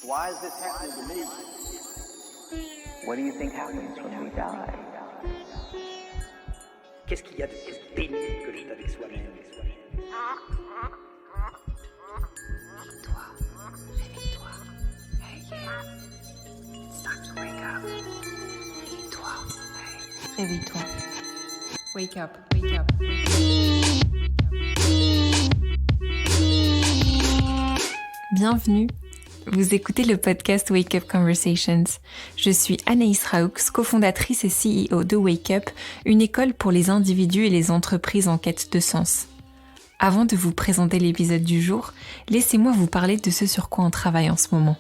Why is this happening to me? What do you think happens when we die? Qu'est-ce qu'il y a de pénible que d'être avec soi-même? Réveille-toi, réveille-toi. Hey, yeah. It's time to wake up. Réveille-toi, hey. Réveille-toi. Wake up, wake up, wake up. Bienvenue. Vous écoutez le podcast Wake Up Conversations. Je suis Anaïs Raoux, cofondatrice et CEO de Wake Up, une école pour les individus et les entreprises en quête de sens. Avant de vous présenter l'épisode du jour, laissez-moi vous parler de ce sur quoi on travaille en ce moment.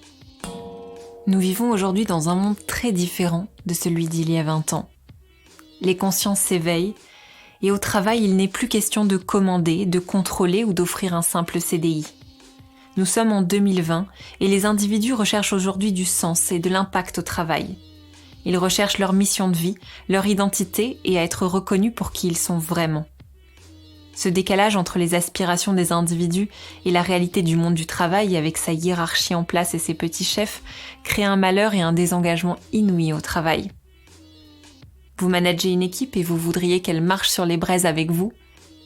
Nous vivons aujourd'hui dans un monde très différent de celui d'il y a 20 ans. Les consciences s'éveillent et au travail, il n'est plus question de commander, de contrôler ou d'offrir un simple CDI. Nous sommes en 2020 et les individus recherchent aujourd'hui du sens et de l'impact au travail. Ils recherchent leur mission de vie, leur identité et à être reconnus pour qui ils sont vraiment. Ce décalage entre les aspirations des individus et la réalité du monde du travail avec sa hiérarchie en place et ses petits chefs crée un malheur et un désengagement inouï au travail. Vous managez une équipe et vous voudriez qu'elle marche sur les braises avec vous?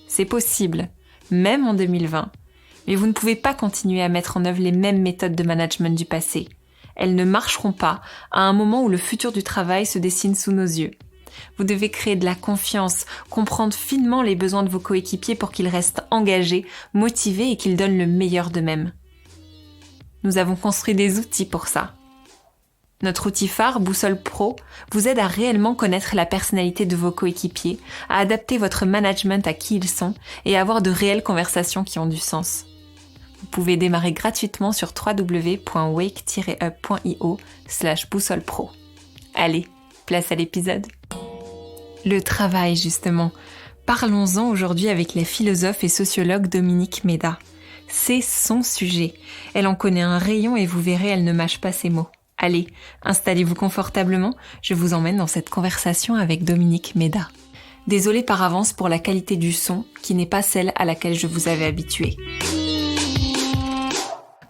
C'est possible, même en 2020. Mais vous ne pouvez pas continuer à mettre en œuvre les mêmes méthodes de management du passé. Elles ne marcheront pas à un moment où le futur du travail se dessine sous nos yeux. Vous devez créer de la confiance, comprendre finement les besoins de vos coéquipiers pour qu'ils restent engagés, motivés et qu'ils donnent le meilleur d'eux-mêmes. Nous avons construit des outils pour ça. Notre outil phare, Boussole Pro, vous aide à réellement connaître la personnalité de vos coéquipiers, à adapter votre management à qui ils sont et à avoir de réelles conversations qui ont du sens. Vous pouvez démarrer gratuitement sur www.wake-up.io/boussolepro. Allez, place à l'épisode. Le travail, justement. Parlons-en aujourd'hui avec la philosophe et sociologue Dominique Méda. C'est son sujet. Elle en connaît un rayon et vous verrez, elle ne mâche pas ses mots. Allez, installez-vous confortablement, je vous emmène dans cette conversation avec Dominique Méda. Désolée par avance pour la qualité du son, qui n'est pas celle à laquelle je vous avais habituée.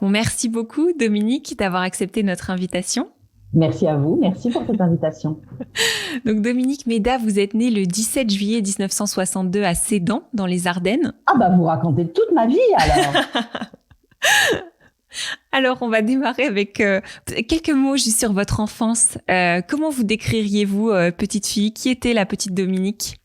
Bon, merci beaucoup Dominique d'avoir accepté notre invitation. Merci à vous, merci pour cette invitation. Donc Dominique Méda, vous êtes née le 17 juillet 1962 à Sedan, dans les Ardennes. Ah bah vous racontez toute ma vie alors. Alors, on va démarrer avec quelques mots juste sur votre enfance. Comment vous décririez-vous petite fille? Qui était la petite Dominique?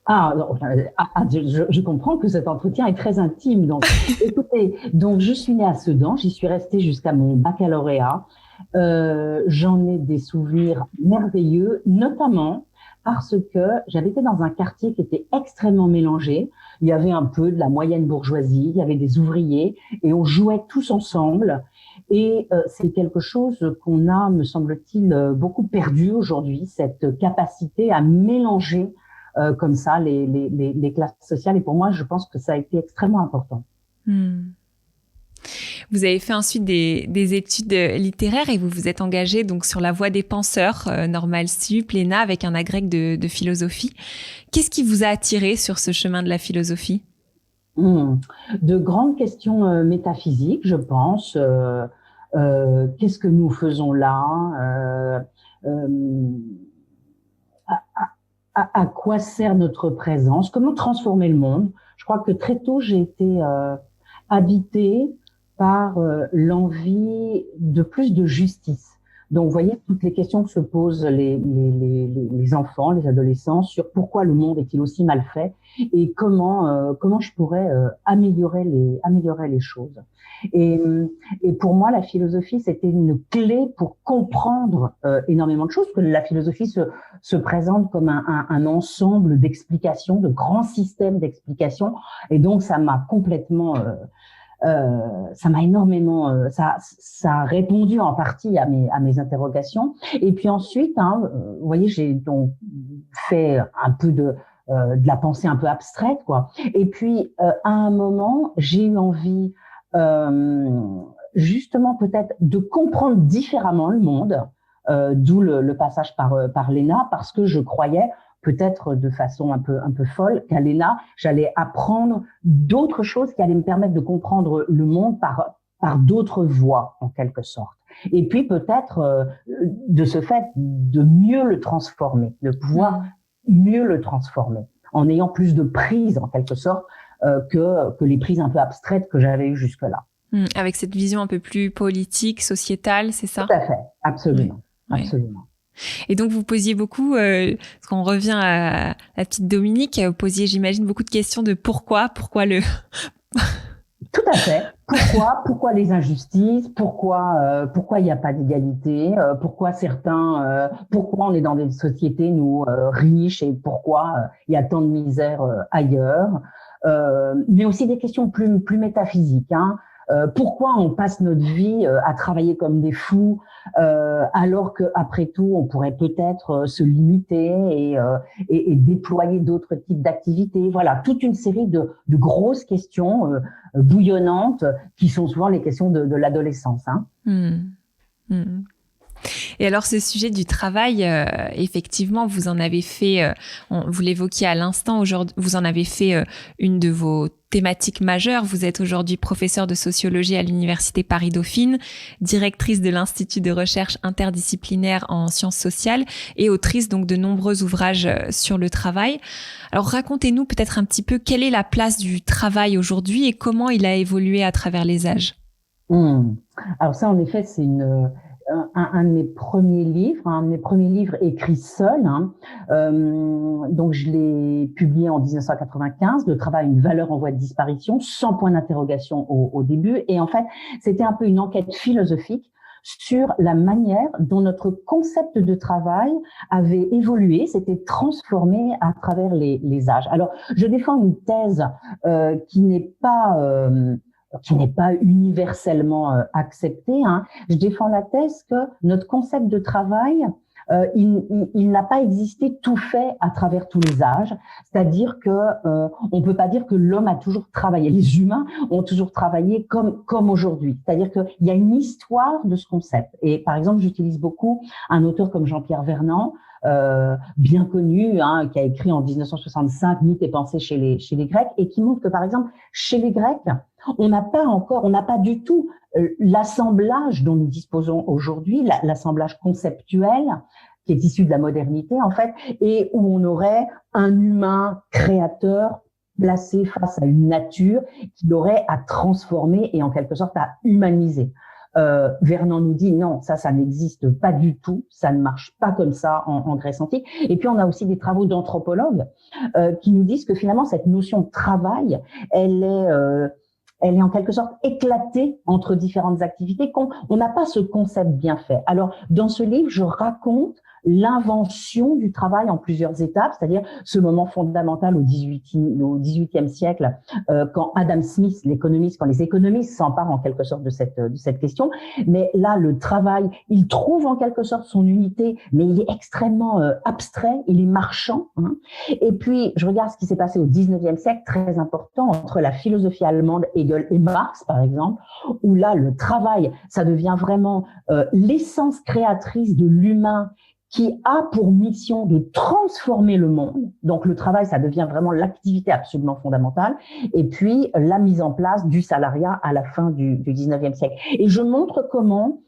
Je comprends que cet entretien est très intime. Donc, écoutez, je suis née à Sedan, j'y suis restée jusqu'à mon baccalauréat. J'en ai des souvenirs merveilleux, notamment parce que j'avais été dans un quartier qui était extrêmement mélangé. Il y avait un peu de la moyenne bourgeoisie, il y avait des ouvriers et on jouait tous ensemble. Et c'est quelque chose qu'on a, me semble-t-il, beaucoup perdu aujourd'hui, cette capacité à mélanger comme ça les classes sociales. Et pour moi, je pense que ça a été extrêmement important. Vous avez fait ensuite des études littéraires et vous vous êtes engagé donc sur la voie des penseurs, Normale Sup, l'ENA, avec un agrég de philosophie. Qu'est-ce qui vous a attiré sur ce chemin de la philosophie? De grandes questions métaphysiques, je pense. Qu'est-ce que nous faisons là? À quoi sert notre présence? Comment transformer le monde? Je crois que très tôt, j'ai été habitée par l'envie de plus de justice. Donc, vous voyez, toutes les questions que se posent les enfants, les adolescents sur pourquoi le monde est-il aussi mal fait et comment je pourrais améliorer les choses. Et pour moi, la philosophie, c'était une clé pour comprendre énormément de choses, parce que la philosophie se présente comme un ensemble d'explications, de grands systèmes d'explications, et donc ça m'a complètement ça m'a énormément, ça a répondu en partie à mes interrogations. Et puis ensuite, vous voyez, j'ai donc fait un peu de la pensée un peu abstraite, quoi. Et puis à un moment, j'ai eu envie, justement peut-être de comprendre différemment le monde, d'où le passage par l'ENA, parce que je croyais peut-être de façon un peu folle, qu'à l'ENA, j'allais apprendre d'autres choses qui allaient me permettre de comprendre le monde par d'autres voies, en quelque sorte. Et puis peut-être de ce fait de mieux le transformer, de pouvoir mieux le transformer, en ayant plus de prise en quelque sorte que les prises un peu abstraites que j'avais eues jusque-là. Avec cette vision un peu plus politique, sociétale, c'est ça? Tout à fait, absolument, oui. absolument. Et donc, vous posiez beaucoup, parce qu'on revient à la petite Dominique, vous posiez, j'imagine, beaucoup de questions de pourquoi le... Tout à fait. Pourquoi les injustices? Pourquoi il n'y a pas d'égalité? Pourquoi on est dans des sociétés riches et pourquoi il y a tant de misère ailleurs? Mais aussi des questions plus métaphysiques. Pourquoi on passe notre vie à travailler comme des fous alors que après tout on pourrait peut-être se limiter et déployer d'autres types d'activités. Voilà, toute une série de grosses questions bouillonnantes qui sont souvent les questions de l'adolescence. Et alors, ce sujet du travail, effectivement, vous en avez fait, vous l'évoquiez à l'instant, aujourd'hui, vous en avez fait une de vos thématiques majeures. Vous êtes aujourd'hui professeure de sociologie à l'Université Paris-Dauphine, directrice de l'Institut de recherche interdisciplinaire en sciences sociales et autrice donc de nombreux ouvrages sur le travail. Alors, racontez-nous peut-être un petit peu quelle est la place du travail aujourd'hui et comment il a évolué à travers les âges. Alors ça, en effet, c'est un de mes premiers livres écrits seul. Donc je l'ai publié en 1995, Le travail, une valeur en voie de disparition, sans point d'interrogation au début. Et en fait, c'était un peu une enquête philosophique sur la manière dont notre concept de travail avait évolué, s'était transformé à travers les âges. Alors, je défends une thèse qui n'est pas universellement acceptée. Je défends la thèse que notre concept de travail, il n'a pas existé tout fait à travers tous les âges. C'est-à-dire que on peut pas dire que l'homme a toujours travaillé. Les humains ont toujours travaillé comme aujourd'hui. C'est-à-dire qu'il y a une histoire de ce concept. Et par exemple, j'utilise beaucoup un auteur comme Jean-Pierre Vernant, bien connu, qui a écrit en 1965 Mythes et pensées chez les Grecs, et qui montre que par exemple chez les Grecs, on n'a pas du tout l'assemblage dont nous disposons aujourd'hui, l'assemblage conceptuel qui est issu de la modernité en fait, et où on aurait un humain créateur placé face à une nature qu'il aurait à transformer et en quelque sorte à humaniser. Vernant nous dit non, ça n'existe pas du tout, ça ne marche pas comme ça en Grèce antique. Et puis on a aussi des travaux d'anthropologues qui nous disent que finalement cette notion de travail, elle est en quelque sorte éclatée entre différentes activités, on n'a pas ce concept bien fait. Alors, dans ce livre, je raconte l'invention du travail en plusieurs étapes, c'est-à-dire ce moment fondamental au XVIIIe siècle, quand Adam Smith, l'économiste, quand les économistes s'emparent en quelque sorte de cette question. Mais là, le travail, il trouve en quelque sorte son unité, mais il est extrêmement abstrait, il est marchand. Et puis, je regarde ce qui s'est passé au XIXe siècle, très important, entre la philosophie allemande, Hegel et Marx, par exemple, où là, le travail, ça devient vraiment l'essence créatrice de l'humain qui a pour mission de transformer le monde. Donc, le travail, ça devient vraiment l'activité absolument fondamentale. Et puis, la mise en place du salariat à la fin du XIXe siècle. Et je montre comment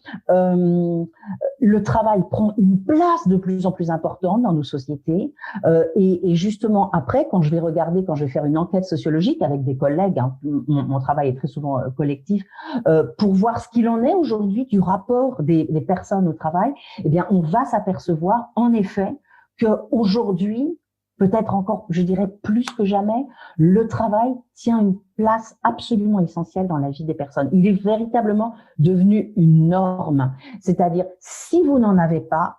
le travail prend une place de plus en plus importante dans nos sociétés. Et justement, après, quand je vais faire une enquête sociologique avec des collègues, mon travail est très souvent collectif, pour voir ce qu'il en est aujourd'hui du rapport des personnes au travail, eh bien, on va s'apercevoir en effet qu'aujourd'hui, peut-être encore, je dirais plus que jamais, le travail tient une place absolument essentielle dans la vie des personnes. Il est véritablement devenu une norme. C'est-à-dire, si vous n'en avez pas,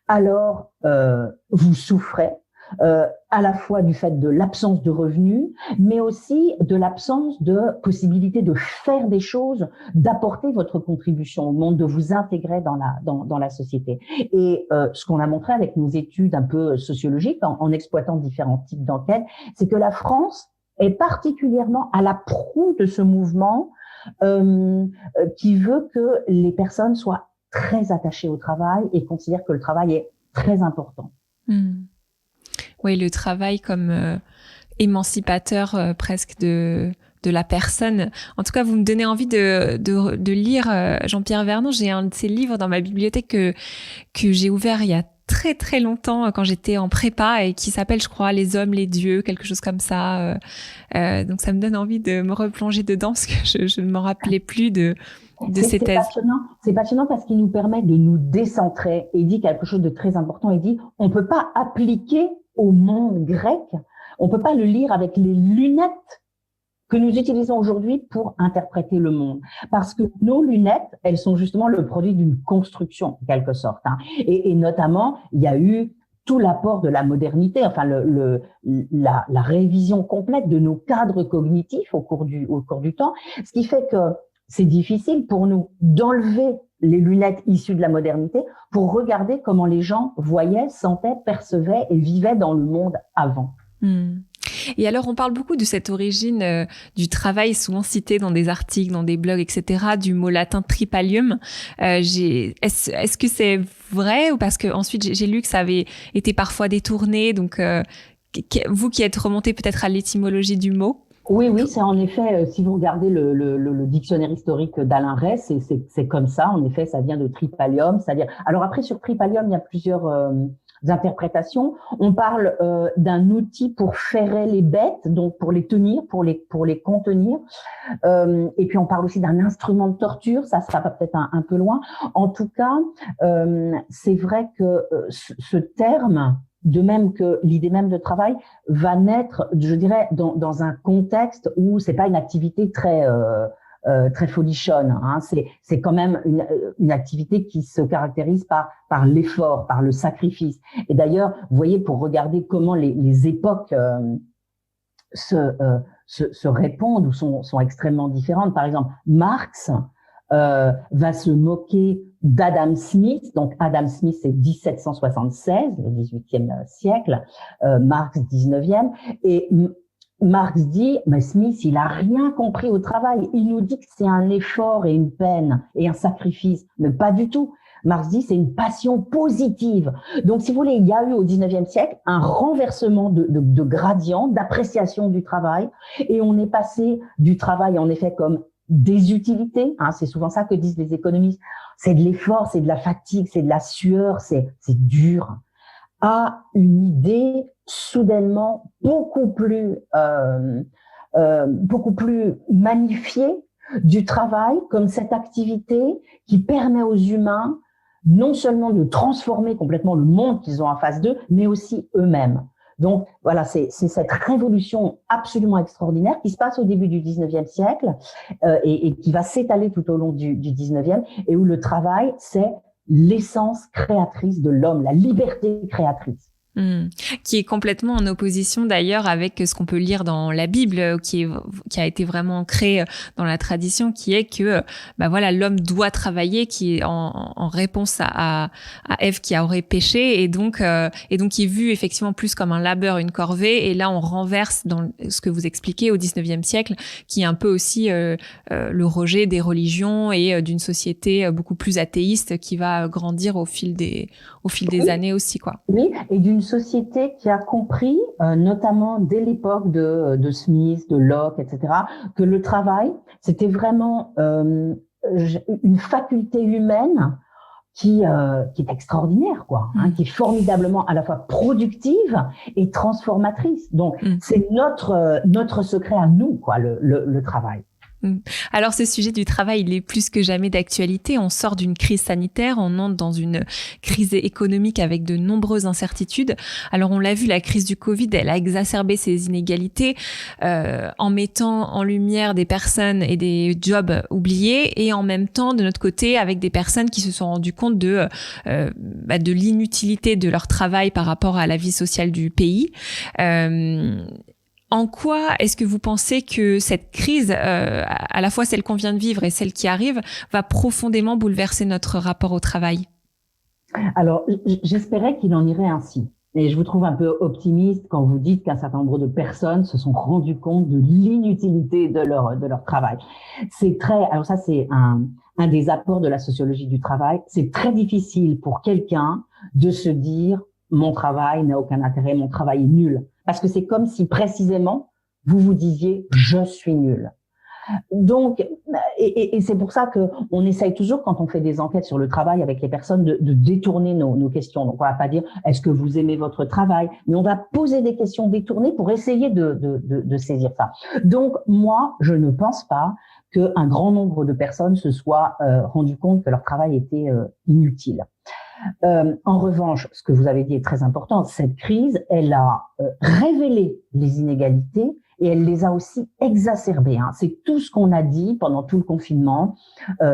alors vous souffrez, à la fois du fait de l'absence de revenus, mais aussi de l'absence de possibilité de faire des choses, d'apporter votre contribution au monde, de vous intégrer dans la société. Et ce qu'on a montré avec nos études un peu sociologiques, en exploitant différents types d'enquêtes, c'est que la France est particulièrement à la proue de ce mouvement qui veut que les personnes soient très attachées au travail et considèrent que le travail est très important. Oui, le travail comme émancipateur presque de de la personne. En tout cas, vous me donnez envie de lire Jean-Pierre Vernant. J'ai un de ses livres dans ma bibliothèque que j'ai ouvert il y a très très longtemps quand j'étais en prépa et qui s'appelle, je crois, Les hommes, les dieux, quelque chose comme ça. Donc ça me donne envie de me replonger dedans parce que je ne m'en rappelais plus de ces thèses. C'est passionnant parce qu'il nous permet de nous décentrer. Et il dit quelque chose de très important. Il dit, on peut pas appliquer au monde grec, on peut pas le lire avec les lunettes que nous utilisons aujourd'hui pour interpréter le monde. Parce que nos lunettes, elles sont justement le produit d'une construction, en quelque sorte. Hein. Et notamment, il y a eu tout l'apport de la modernité, enfin la révision complète de nos cadres cognitifs au cours du temps, ce qui fait que c'est difficile pour nous d'enlever les lunettes issues de la modernité pour regarder comment les gens voyaient, sentaient, percevaient et vivaient dans le monde avant. Et alors, on parle beaucoup de cette origine du travail, souvent cité dans des articles, dans des blogs, etc., du mot latin tripalium. Est-ce que c'est vrai ou parce que ensuite j'ai lu que ça avait été parfois détourné. Donc, vous qui êtes remonté peut-être à l'étymologie du mot. Oui, c'est en effet, si vous regardez le dictionnaire historique d'Alain Ray, c'est comme ça. En effet, ça vient de tripalium, c'est-à-dire. Alors après, sur tripalium, il y a plusieurs interprétations. On parle d'un outil pour ferrer les bêtes, donc pour les tenir, pour les contenir. Et puis on parle aussi d'un instrument de torture. Ça sera peut-être un peu loin. En tout cas, c'est vrai que ce terme, de même que l'idée même de travail, va naître, je dirais, dans un contexte où c'est pas une activité très folichonne. Hein. C'est quand même une activité qui se caractérise par l'effort, par le sacrifice. Et d'ailleurs, vous voyez, pour regarder comment les époques se répondent ou sont extrêmement différentes. Par exemple, Marx va se moquer d'Adam Smith. Donc, Adam Smith, c'est 1776, le 18e siècle, Marx, 19e. Et Marx dit, mais Smith, il a rien compris au travail. Il nous dit que c'est un effort et une peine et un sacrifice. Mais pas du tout. Marx dit, c'est une passion positive. Donc, si vous voulez, il y a eu au 19e siècle un renversement de gradient, d'appréciation du travail. Et on est passé du travail, en effet, comme des utilités, hein, c'est souvent ça que disent les économistes, c'est de l'effort, c'est de la fatigue, c'est de la sueur, c'est dur, à une idée soudainement beaucoup plus magnifiée du travail comme cette activité qui permet aux humains non seulement de transformer complètement le monde qu'ils ont en face d'eux, mais aussi eux-mêmes. Donc voilà, c'est cette révolution absolument extraordinaire qui se passe au début du 19e siècle et qui va s'étaler tout au long du 19e et où le travail, c'est l'essence créatrice de l'homme, la liberté créatrice. Qui est complètement en opposition d'ailleurs avec ce qu'on peut lire dans la Bible, qui a été vraiment ancré dans la tradition, qui est que voilà, l'homme doit travailler, qui est en réponse à Ève qui aurait péché, et donc qui est vu effectivement plus comme un labeur, une corvée. Et là on renverse dans ce que vous expliquez au 19e siècle, qui est un peu aussi le rejet des religions et d'une société beaucoup plus athéiste qui va grandir au fil des années aussi, quoi. Oui, et d'une société qui a compris, notamment dès l'époque de Smith, de Locke, etc., que le travail, c'était vraiment une faculté humaine qui est extraordinaire, quoi, hein, qui est formidablement à la fois productive et transformatrice. Donc, c'est notre secret à nous, quoi, le travail. Alors, ce sujet du travail, il est plus que jamais d'actualité. On sort d'une crise sanitaire, on entre dans une crise économique avec de nombreuses incertitudes. Alors, on l'a vu, la crise du Covid, elle a exacerbé ces inégalités en mettant en lumière des personnes et des jobs oubliés, et en même temps, de notre côté, avec des personnes qui se sont rendues compte de l'inutilité de leur travail par rapport à la vie sociale du pays. En quoi est-ce que vous pensez que cette crise, à la fois celle qu'on vient de vivre et celle qui arrive, va profondément bouleverser notre rapport au travail ? Alors, j'espérais qu'il en irait ainsi. Et je vous trouve un peu optimiste quand vous dites qu'un certain nombre de personnes se sont rendues compte de l'inutilité de leur travail. Alors ça, c'est un des apports de la sociologie du travail. C'est très difficile pour quelqu'un de se dire mon travail n'a aucun intérêt, mon travail est nul. Parce que c'est comme si précisément vous vous disiez « je suis nul ». Donc, et c'est pour ça que on essaye toujours, quand on fait des enquêtes sur le travail avec les personnes, de détourner nos questions. Donc, on va pas dire est-ce que vous aimez votre travail, mais on va poser des questions détournées pour essayer de saisir ça. Donc, moi, je ne pense pas qu'un grand nombre de personnes se soient rendu compte que leur travail était inutile. En revanche, ce que vous avez dit est très important. Cette crise, elle a révélé les inégalités. Et elle les a aussi exacerbées. C'est tout ce qu'on a dit pendant tout le confinement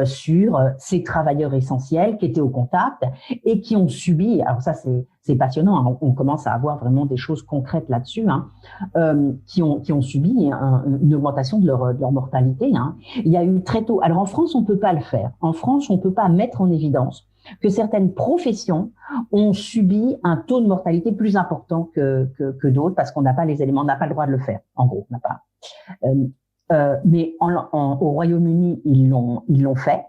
sur ces travailleurs essentiels qui étaut au contact et qui ont subi. Alors ça, c'est passionnant. On commence à avoir vraiment des choses concrètes là-dessus. Qui ont subi une augmentation de leur mortalité. Il y a eu très tôt. Alors en France, on peut pas le faire. En France, on peut pas mettre en évidence que certaines professions ont subi un taux de mortalité plus important que d'autres parce qu'on n'a pas les éléments, on n'a pas le droit de le faire. En gros, on n'a pas. Mais au Royaume-Uni, ils l'ont fait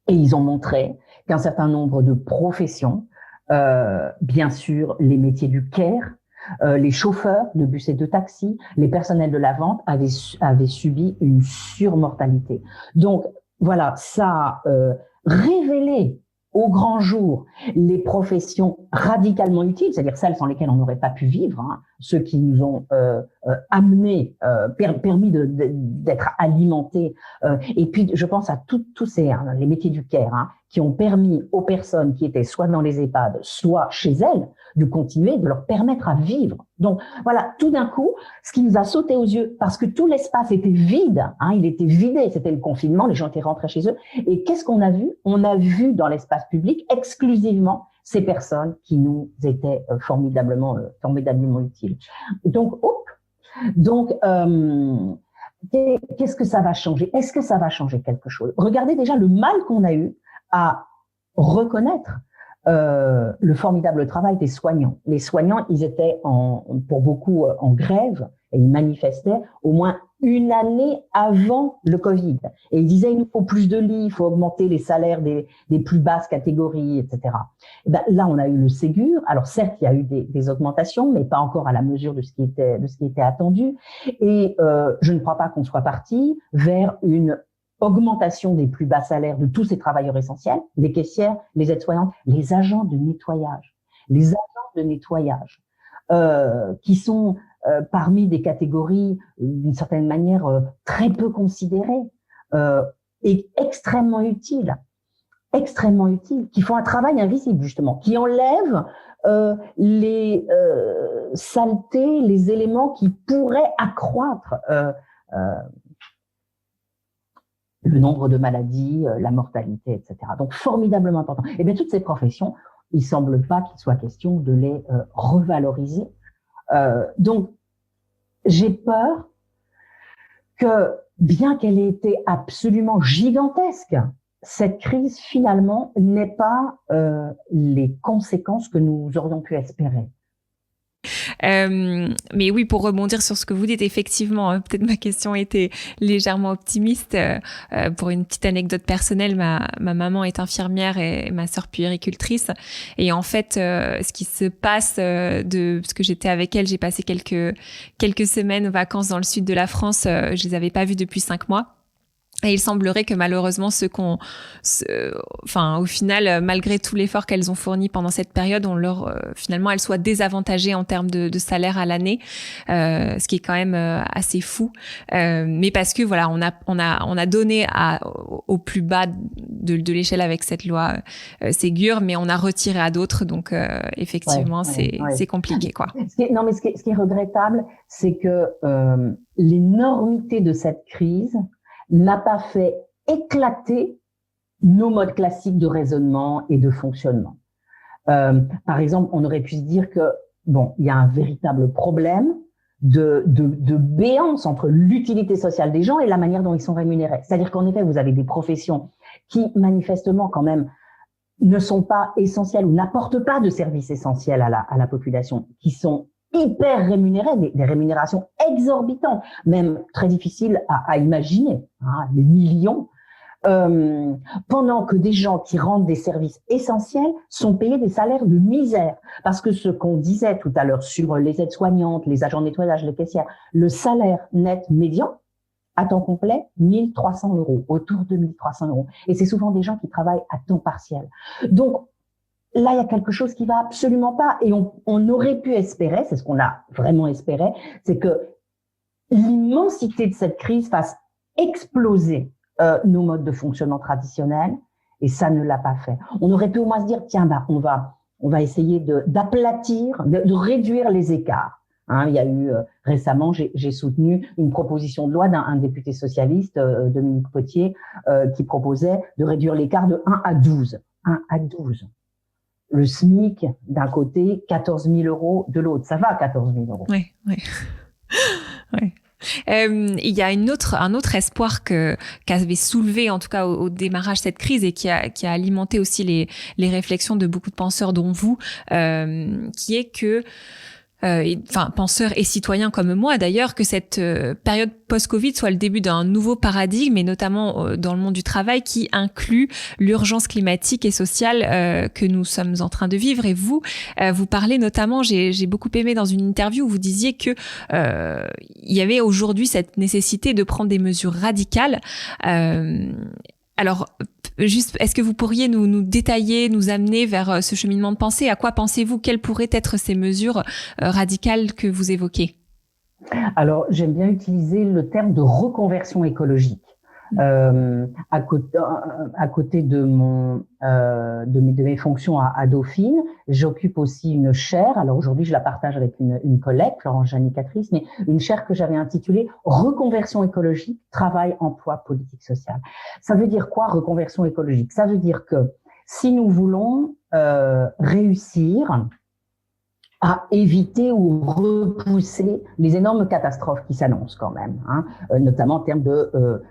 et ils ont montré qu'un certain nombre de professions, bien sûr, les métiers du care, les chauffeurs de bus et de taxi, les personnels de la vente avaient subi une surmortalité. Donc voilà, ça révéler au grand jour les professions radicalement utiles, c'est-à-dire celles sans lesquelles on n'aurait pas pu vivre, ceux qui nous ont amenés, permis d'être alimentés, et puis je pense à tous ces les métiers du care, qui ont permis aux personnes qui étaient soit dans les EHPAD, soit chez elles, de continuer, de leur permettre à vivre. Donc voilà, tout d'un coup, ce qui nous a sauté aux yeux, parce que tout l'espace était vide, il était vidé, c'était le confinement, les gens étaient rentrés chez eux, et qu'est-ce qu'on a vu? On a vu dans l'espace public exclusivement ces personnes qui nous étaient formidablement utiles. Donc, qu'est-ce que ça va changer? Est-ce que ça va changer quelque chose? Regardez déjà le mal qu'on a eu à reconnaître le formidable travail des soignants. Les soignants, ils étaient pour beaucoup en grève et ils manifestaient au moins une année avant le Covid. Et ils disaient, il nous faut plus de lits, il faut augmenter les salaires des plus basses catégories, etc. Et ben, là, on a eu le Ségur. Alors certes, il y a eu des augmentations, mais pas encore à la mesure de ce qui était attendu. Et je ne crois pas qu'on soit parti vers une augmentation des plus bas salaires de tous ces travailleurs essentiels, les caissières, les aides-soignantes, les agents de nettoyage, qui sont parmi des catégories d'une certaine manière très peu considérées et extrêmement utiles, qui font un travail invisible justement, qui enlèvent les saletés, les éléments qui pourraient accroître le nombre de maladies, la mortalité, etc. Donc, formidablement important. Et bien, toutes ces professions, il semble pas qu'il soit question de les revaloriser. Donc, j'ai peur que, bien qu'elle ait été absolument gigantesque, cette crise, finalement, n'ait pas les conséquences que nous aurions pu espérer. Mais oui, pour rebondir sur ce que vous dites, effectivement, peut-être ma question était légèrement optimiste. Pour une petite anecdote personnelle, ma maman est infirmière et ma sœur puéricultrice. Et en fait, ce qui se passe parce que j'étais avec elle, j'ai passé quelques semaines aux vacances dans le sud de la France. Je les avais pas vues depuis 5 mois. Et il semblerait que malheureusement au final, malgré tout l'effort qu'elles ont fourni pendant cette période, finalement elles soient désavantagées en termes de salaire à l'année, ce qui est quand même assez fou. Mais parce que voilà, on a donné au plus bas de l'échelle avec cette loi Ségur, mais on a retiré à d'autres, donc effectivement c'est compliqué quoi. Ce qui est regrettable, c'est que l'énormité de cette crise n'a pas fait éclater nos modes classiques de raisonnement et de fonctionnement. Par exemple, on aurait pu se dire que il y a un véritable problème de béance entre l'utilité sociale des gens et la manière dont ils sont rémunérés. C'est-à-dire qu'en effet, vous avez des professions qui manifestement quand même ne sont pas essentielles ou n'apportent pas de services essentiels à la population, qui sont hyper rémunérés, des rémunérations exorbitantes, même très difficiles à imaginer, des millions. pendant que des gens qui rendent des services essentiels sont payés des salaires de misère. Parce que ce qu'on disait tout à l'heure sur les aides-soignantes, les agents de nettoyage, les caissières, le salaire net médian à temps complet, 1 300 €, autour de 1 300 €. Et c'est souvent des gens qui travaillent à temps partiel. Donc, là, il y a quelque chose qui va absolument pas. Et on aurait pu espérer, c'est ce qu'on a vraiment espéré, c'est que l'immensité de cette crise fasse exploser nos modes de fonctionnement traditionnels. Et ça ne l'a pas fait. On aurait pu au moins se dire, tiens, on va essayer d'aplatir, de réduire les écarts. Hein, il y a eu récemment, j'ai soutenu une proposition de loi d'un député socialiste, Dominique Potier, qui proposait de réduire l'écart de 1 à 12. 1 à 12. Le SMIC d'un côté, 14 000 € de l'autre. Ça va, 14 000 €. Oui, oui. Oui. Il y a un autre espoir qu'avait soulevé, en tout cas au démarrage cette crise, et qui a alimenté aussi les réflexions de beaucoup de penseurs, dont vous, qui est que penseurs et citoyens comme moi d'ailleurs, que cette période post-Covid soit le début d'un nouveau paradigme, et notamment dans le monde du travail, qui inclut l'urgence climatique et sociale que nous sommes en train de vivre. Et vous parlez notamment, j'ai beaucoup aimé dans une interview où vous disiez que il y avait aujourd'hui cette nécessité de prendre des mesures radicales. Alors, juste, est-ce que vous pourriez nous détailler, nous amener vers ce cheminement de pensée? À quoi pensez-vous? Quelles pourraient être ces mesures radicales que vous évoquez? Alors, j'aime bien utiliser le terme de reconversion écologique. À côté de mes fonctions à Dauphine, j'occupe aussi une chaire. Alors aujourd'hui, je la partage avec une collègue, Florence Janicatrice, mais une chaire que j'avais intitulée Reconversion écologique, travail, emploi, politique sociale. Ça veut dire quoi, reconversion écologique? Ça veut dire que si nous voulons réussir à éviter ou repousser les énormes catastrophes qui s'annoncent quand même, hein, notamment en termes de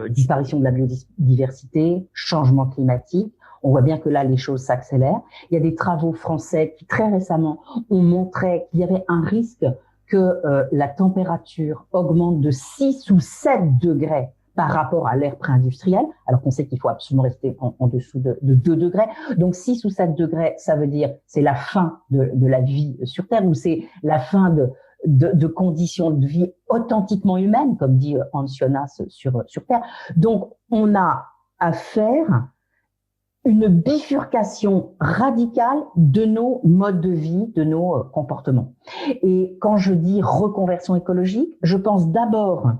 disparition de la biodiversité, changement climatique. On voit bien que là, les choses s'accélèrent. Il y a des travaux français qui, très récemment, ont montré qu'il y avait un risque que la température augmente de 6 ou 7 degrés par rapport à l'ère pré-industrielle, alors qu'on sait qu'il faut absolument rester en dessous de 2 degrés. Donc 6 ou 7 degrés, ça veut dire c'est la fin de la vie sur Terre, ou c'est la fin de conditions de vie authentiquement humaines, comme dit Hans Jonas sur Terre. Donc on a à faire une bifurcation radicale de nos modes de vie, de nos comportements. Et quand je dis reconversion écologique, je pense d'abord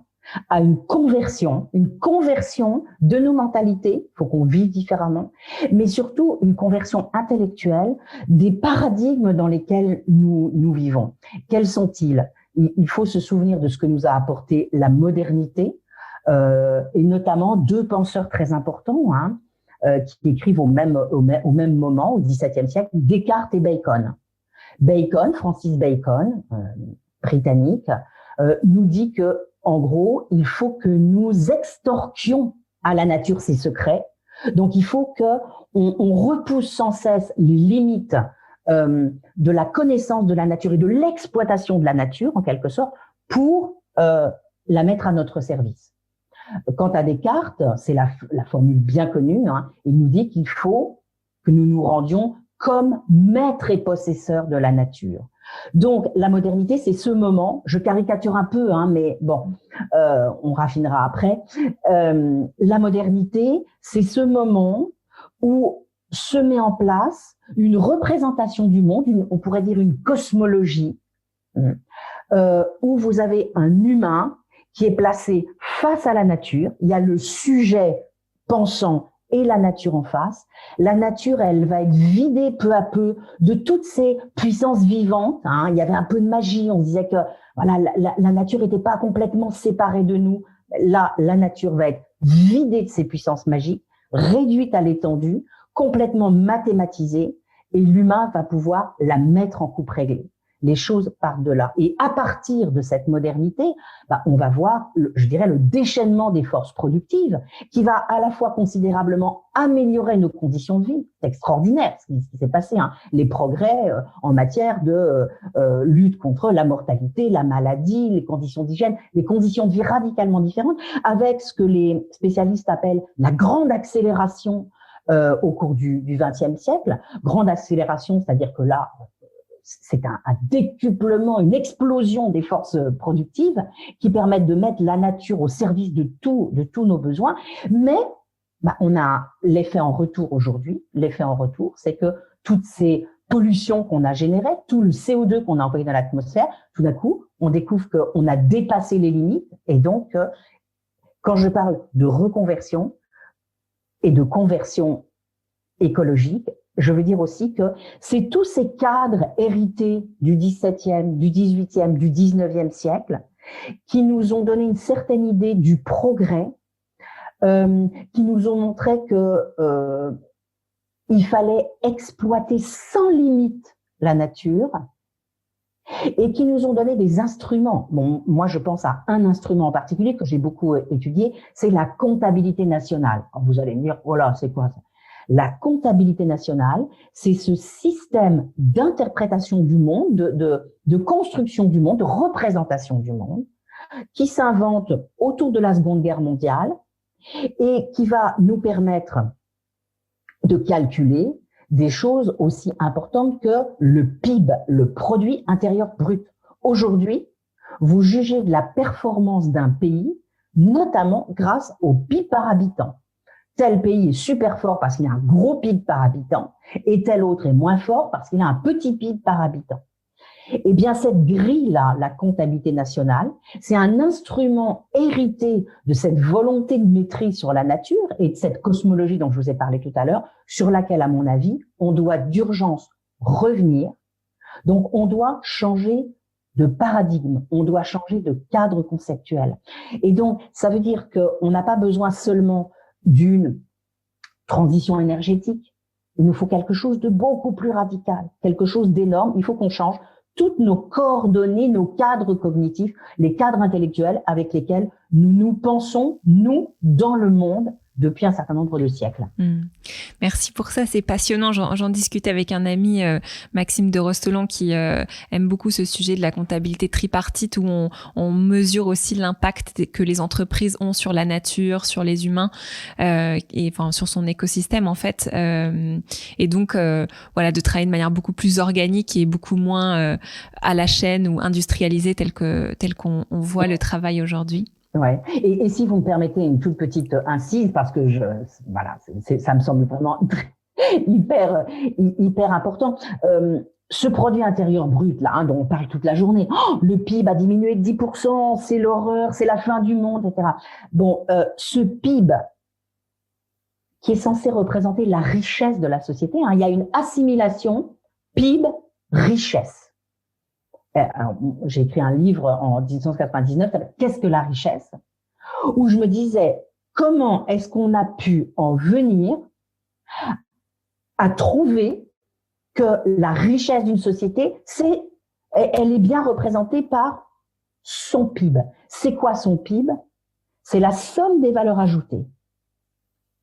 à une conversion de nos mentalités, il faut qu'on vive différemment, mais surtout une conversion intellectuelle des paradigmes dans lesquels nous vivons. Quels sont-ils? Il faut se souvenir de ce que nous a apporté la modernité, et notamment 2 penseurs très importants, hein, qui écrivent au même moment, au XVIIe siècle, Descartes et Bacon. Francis Bacon, britannique, nous dit que en gros, il faut que nous extorquions à la nature ses secrets. Donc, il faut que on repousse sans cesse les limites de la connaissance de la nature et de l'exploitation de la nature, en quelque sorte, pour la mettre à notre service. Quant à Descartes, c'est la formule bien connue, hein, il nous dit qu'il faut que nous nous rendions comme maîtres et possesseurs de la nature. Donc, la modernité, c'est ce moment, je caricature un peu, hein, mais bon, on raffinera après. La modernité, c'est ce moment où se met en place une représentation du monde, on pourrait dire une cosmologie, où vous avez un humain qui est placé face à la nature. Il y a le sujet pensant et la nature en face. La nature, elle va être vidée peu à peu de toutes ces puissances vivantes. Hein. Il y avait un peu de magie. On disait que voilà, la nature n'était pas complètement séparée de nous. Là, la nature va être vidée de ses puissances magiques, réduite à l'étendue, complètement mathématisée, et l'humain va pouvoir la mettre en coupe réglée. les choses partent de là. Et à partir de cette modernité, on va voir, je dirais, le déchaînement des forces productives qui va à la fois considérablement améliorer nos conditions de vie. C'est extraordinaire ce qui s'est passé, hein. Les progrès en matière de lutte contre la mortalité, la maladie, les conditions d'hygiène, les conditions de vie radicalement différentes, avec ce que les spécialistes appellent la grande accélération au cours du XXe siècle. Grande accélération, c'est-à-dire que là, c'est un décuplement, une explosion des forces productives qui permettent de mettre la nature au service de tous nos besoins. Mais on a l'effet en retour aujourd'hui. L'effet en retour, c'est que toutes ces pollutions qu'on a générées, tout le CO2 qu'on a envoyé dans l'atmosphère, tout d'un coup, on découvre qu'on a dépassé les limites. Et donc, quand je parle de reconversion et de conversion écologique, je veux dire aussi que c'est tous ces cadres hérités du XVIIe, du XVIIIe, du XIXe siècle qui nous ont donné une certaine idée du progrès, qui nous ont montré que il fallait exploiter sans limite la nature et qui nous ont donné des instruments. Bon, moi, je pense à un instrument en particulier que j'ai beaucoup étudié, c'est la comptabilité nationale. Alors, vous allez me dire, oh là, c'est quoi ça? La comptabilité nationale, c'est ce système d'interprétation du monde, de construction du monde, de représentation du monde, qui s'invente autour de la Seconde Guerre mondiale et qui va nous permettre de calculer des choses aussi importantes que le PIB, le produit intérieur brut. Aujourd'hui, vous jugez de la performance d'un pays, notamment grâce au PIB par habitant. Tel pays est super fort parce qu'il a un gros PIB par habitant et tel autre est moins fort parce qu'il a un petit PIB par habitant. Eh bien, cette grille-là, la comptabilité nationale, c'est un instrument hérité de cette volonté de maîtrise sur la nature et de cette cosmologie dont je vous ai parlé tout à l'heure, sur laquelle, à mon avis, on doit d'urgence revenir. Donc, on doit changer de paradigme, on doit changer de cadre conceptuel. Et donc, ça veut dire qu'on n'a pas besoin seulement d'une transition énergétique. Il nous faut quelque chose de beaucoup plus radical, quelque chose d'énorme. Il faut qu'on change toutes nos coordonnées, nos cadres cognitifs, les cadres intellectuels avec lesquels nous pensons, nous, dans le monde, depuis un certain nombre de siècles. Merci pour ça, c'est passionnant. J'en discutais avec un ami, Maxime de Rostolan, qui aime beaucoup ce sujet de la comptabilité tripartite, où on mesure aussi l'impact que les entreprises ont sur la nature, sur les humains, et enfin sur son écosystème en fait. Et donc voilà, de travailler de manière beaucoup plus organique et beaucoup moins à la chaîne ou industrialisée tel qu'on voit le travail aujourd'hui. Ouais. Et si vous me permettez une toute petite incise, parce que ça me semble vraiment hyper important. Ce produit intérieur brut là, dont on parle toute la journée, le PIB a diminué de 10%, c'est l'horreur, c'est la fin du monde, etc. Bon, ce PIB qui est censé représenter la richesse de la société, il y a une assimilation PIB-richesse. Alors, j'ai écrit un livre en 1999, Qu'est-ce que la richesse? Où je me disais, comment est-ce qu'on a pu en venir à trouver que la richesse d'une société, elle est bien représentée par son PIB. C'est quoi son PIB? C'est la somme des valeurs ajoutées,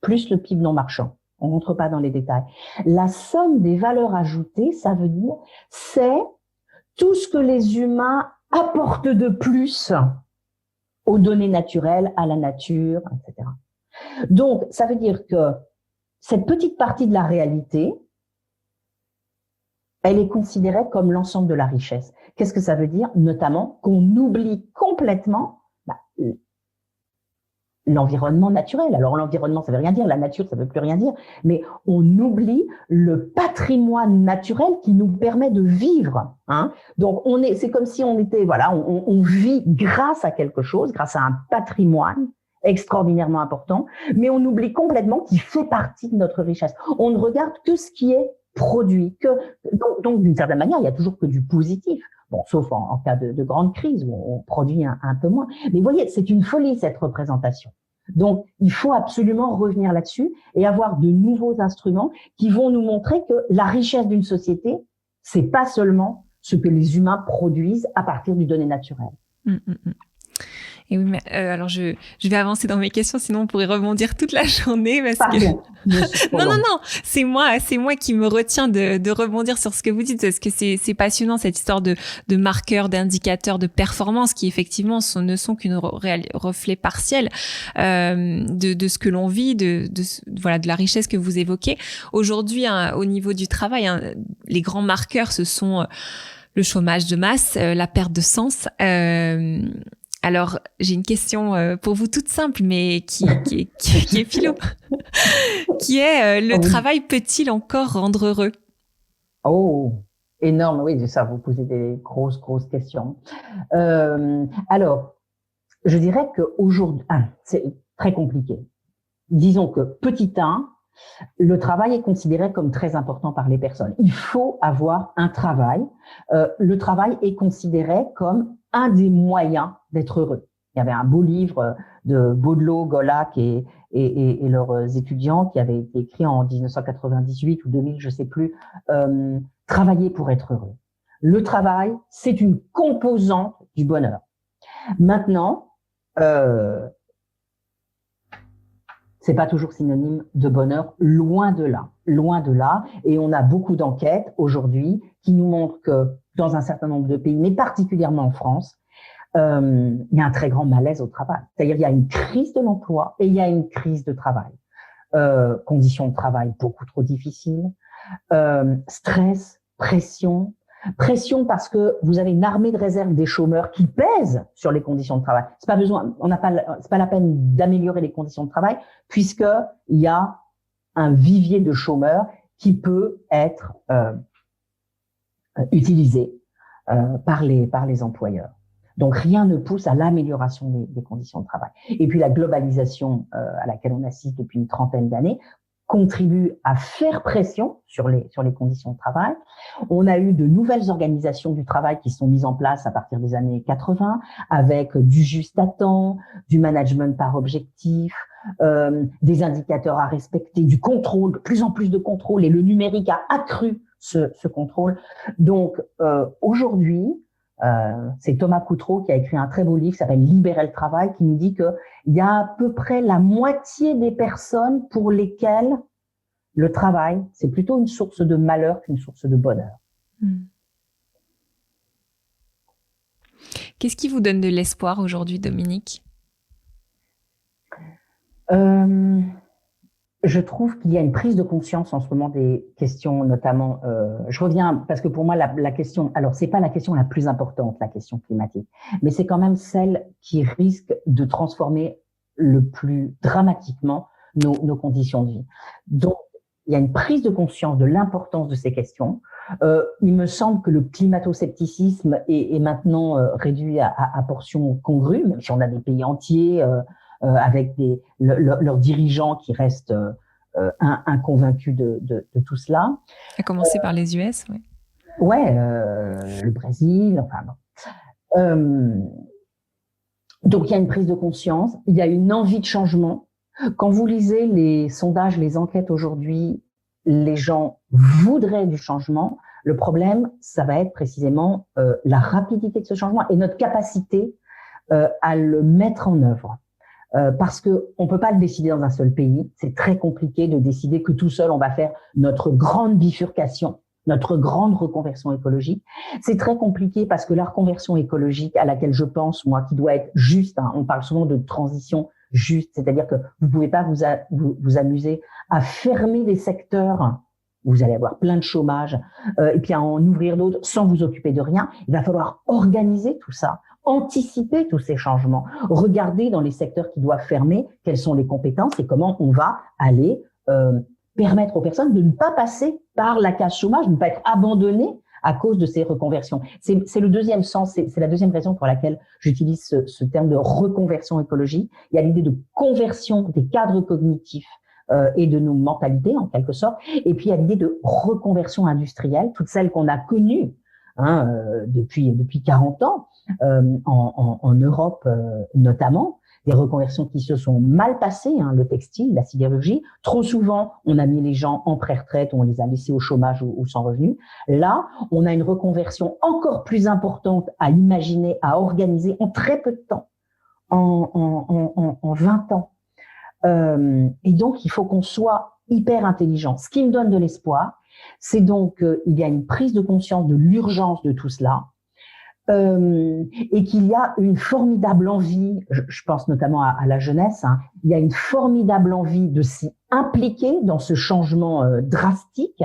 plus le PIB non marchand. On rentre pas dans les détails. La somme des valeurs ajoutées, ça veut dire, c'est tout ce que les humains apportent de plus aux données naturelles, à la nature, etc. Donc, ça veut dire que cette petite partie de la réalité, elle est considérée comme l'ensemble de la richesse. Qu'est-ce que ça veut dire? Notamment qu'on oublie complètement l'environnement naturel. Alors, l'environnement, ça veut rien dire, la nature, ça veut plus rien dire, mais on oublie le patrimoine naturel qui nous permet de vivre, Donc, c'est comme si on était, on vit grâce à quelque chose, grâce à un patrimoine extraordinairement important, mais on oublie complètement qu'il fait partie de notre richesse. On ne regarde que ce qui est produit, donc d'une certaine manière, il y a toujours que du positif. Bon, sauf en cas de grande crise où on produit un peu moins. Mais vous voyez, c'est une folie cette représentation. Donc, il faut absolument revenir là-dessus et avoir de nouveaux instruments qui vont nous montrer que la richesse d'une société, c'est pas seulement ce que les humains produisent à partir du donné naturel. Et oui, mais alors je vais avancer dans mes questions, sinon on pourrait rebondir toute la journée parce que non, c'est moi qui me retiens de rebondir sur ce que vous dites parce que c'est passionnant cette histoire de marqueurs, d'indicateurs, de performance qui effectivement ne sont qu'une reflet partiel de ce que l'on vit, de la richesse que vous évoquez. Aujourd'hui, au niveau du travail, les grands marqueurs ce sont le chômage de masse, la perte de sens. Alors, j'ai une question pour vous toute simple, mais qui est philo. Qui est, le travail peut-il encore rendre heureux? Oh, énorme, oui, ça, vous posez des grosses questions. Alors, je dirais qu'aujourd'hui, c'est très compliqué. Disons que petit 1, le travail est considéré comme très important par les personnes. Il faut avoir un travail. Le travail est considéré comme un des moyens d'être heureux. Il y avait un beau livre de Baudelot, Golac et leurs étudiants qui avait été écrit en 1998 ou 2000, je sais plus, Travailler pour être heureux. Le travail, c'est une composante du bonheur. Maintenant, c'est pas toujours synonyme de bonheur, loin de là. Et on a beaucoup d'enquêtes aujourd'hui qui nous montrent que dans un certain nombre de pays, mais particulièrement en France, il y a un très grand malaise au travail. C'est-à-dire il y a une crise de l'emploi et il y a une crise de travail. Conditions de travail beaucoup trop difficiles, stress, pression parce que vous avez une armée de réserve des chômeurs qui pèsent sur les conditions de travail. C'est pas la peine d'améliorer les conditions de travail puisque il y a un vivier de chômeurs qui peut être utilisé par les employeurs. Donc rien ne pousse à l'amélioration des conditions de travail. Et puis la globalisation à laquelle on assiste depuis une trentaine d'années contribue à faire pression sur les conditions de travail. On a eu de nouvelles organisations du travail qui sont mises en place à partir des années 80 avec du juste à temps, du management par objectif, des indicateurs à respecter, du contrôle, de plus en plus de contrôle, et le numérique a accru ce contrôle. Donc aujourd'hui, c'est Thomas Coutreau qui a écrit un très beau livre qui s'appelle Libérer le travail, qui nous dit que il y a à peu près la moitié des personnes pour lesquelles le travail, c'est plutôt une source de malheur qu'une source de bonheur. Qu'est-ce qui vous donne de l'espoir aujourd'hui, Dominique? Je trouve qu'il y a une prise de conscience en ce moment des questions, notamment, je reviens, parce que pour moi, la question, alors c'est pas la question la plus importante, la question climatique, mais c'est quand même celle qui risque de transformer le plus dramatiquement nos conditions de vie. Donc, il y a une prise de conscience de l'importance de ces questions. Il me semble que le climato-scepticisme est maintenant réduit à portions congrues, même si on a des pays entiers avec leurs dirigeants qui restent inconvaincus de tout cela. À commencer par les US, oui. Ouais, le Brésil, enfin bon. Donc il y a une prise de conscience, il y a une envie de changement. Quand vous lisez les sondages, les enquêtes aujourd'hui, les gens voudraient du changement. Le problème, ça va être précisément la rapidité de ce changement et notre capacité à le mettre en œuvre. Parce que on peut pas le décider dans un seul pays. C'est très compliqué de décider que tout seul on va faire notre grande bifurcation, notre grande reconversion écologique. C'est très compliqué parce que la reconversion écologique à laquelle je pense, moi, qui doit être juste, on parle souvent de transition juste, c'est-à-dire que vous pouvez pas vous amuser à fermer des secteurs où vous allez avoir plein de chômage et puis à en ouvrir d'autres sans vous occuper de rien. Il va falloir organiser tout ça, anticiper tous ces changements, regarder dans les secteurs qui doivent fermer quelles sont les compétences et comment on va aller permettre aux personnes de ne pas passer par la case chômage, de ne pas être abandonnées à cause de ces reconversions. C'est le deuxième sens, c'est la deuxième raison pour laquelle j'utilise ce terme de reconversion écologique. Il y a l'idée de conversion des cadres cognitifs et de nos mentalités en quelque sorte, et puis il y a l'idée de reconversion industrielle, toutes celles qu'on a connues depuis 40 ans en Europe notamment, des reconversions qui se sont mal passées, hein, le textile, la sidérurgie. Trop souvent, on a mis les gens en pré-retraite, on les a laissés au chômage ou sans revenu. Là, on a une reconversion encore plus importante à imaginer, à organiser en très peu de temps, en 20 ans. Et donc, il faut qu'on soit hyper intelligent. Ce qui me donne de l'espoir, c'est donc qu'il y a une prise de conscience de l'urgence de tout cela, et qu'il y a une formidable envie, je pense notamment à la jeunesse, hein, il y a une formidable envie de s'y impliquer dans ce changement drastique,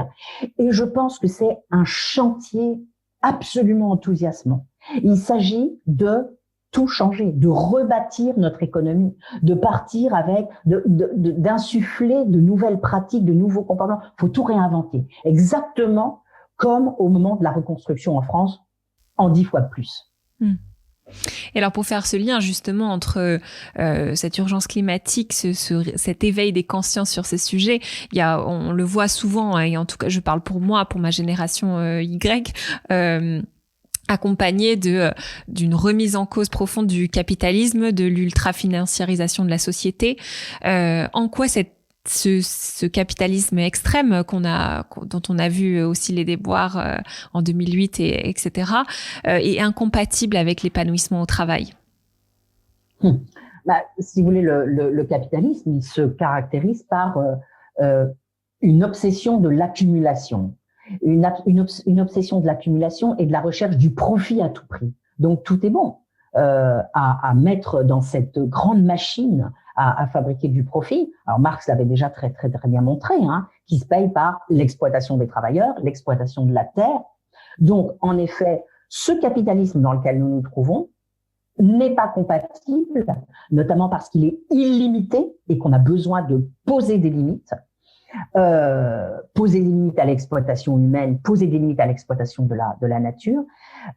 et je pense que c'est un chantier absolument enthousiasmant. Il s'agit de tout changer, de rebâtir notre économie, de partir avec, d'insuffler de nouvelles pratiques, de nouveaux comportements. Il faut tout réinventer, exactement comme au moment de la reconstruction en France, en 10 fois plus. Et alors, pour faire ce lien justement entre cette urgence climatique, cet éveil des consciences sur ces sujets, on le voit souvent, hein, et en tout cas, je parle pour moi, pour ma génération Y, accompagné d'une remise en cause profonde du capitalisme, de l'ultra-financiarisation de la société. En quoi ce capitalisme extrême dont on a vu aussi les déboires en 2008 etc., est incompatible avec l'épanouissement au travail? Si vous voulez, le capitalisme, il se caractérise par une obsession de l'accumulation. Une obsession de l'accumulation et de la recherche du profit à tout prix. Donc tout est bon à mettre dans cette grande machine à fabriquer du profit. Alors Marx l'avait déjà très très très bien montré, hein, qui se paye par l'exploitation des travailleurs, l'exploitation de la terre. Donc en effet, ce capitalisme dans lequel nous nous trouvons n'est pas compatible, notamment parce qu'il est illimité et qu'on a besoin de poser des limites. Poser des limites à l'exploitation humaine, poser des limites à l'exploitation de la nature.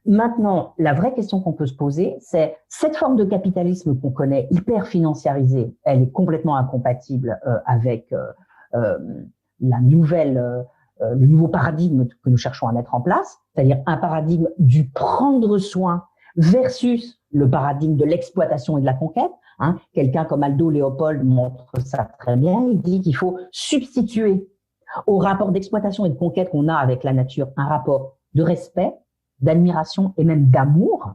Maintenant, la vraie question qu'on peut se poser, c'est cette forme de capitalisme qu'on connaît hyper financiarisée, elle est complètement incompatible avec le nouveau paradigme que nous cherchons à mettre en place, c'est-à-dire un paradigme du prendre soin versus le paradigme de l'exploitation et de la conquête. Hein, quelqu'un comme Aldo Léopold montre ça très bien. Il dit qu'il faut substituer au rapport d'exploitation et de conquête qu'on a avec la nature un rapport de respect, d'admiration et même d'amour.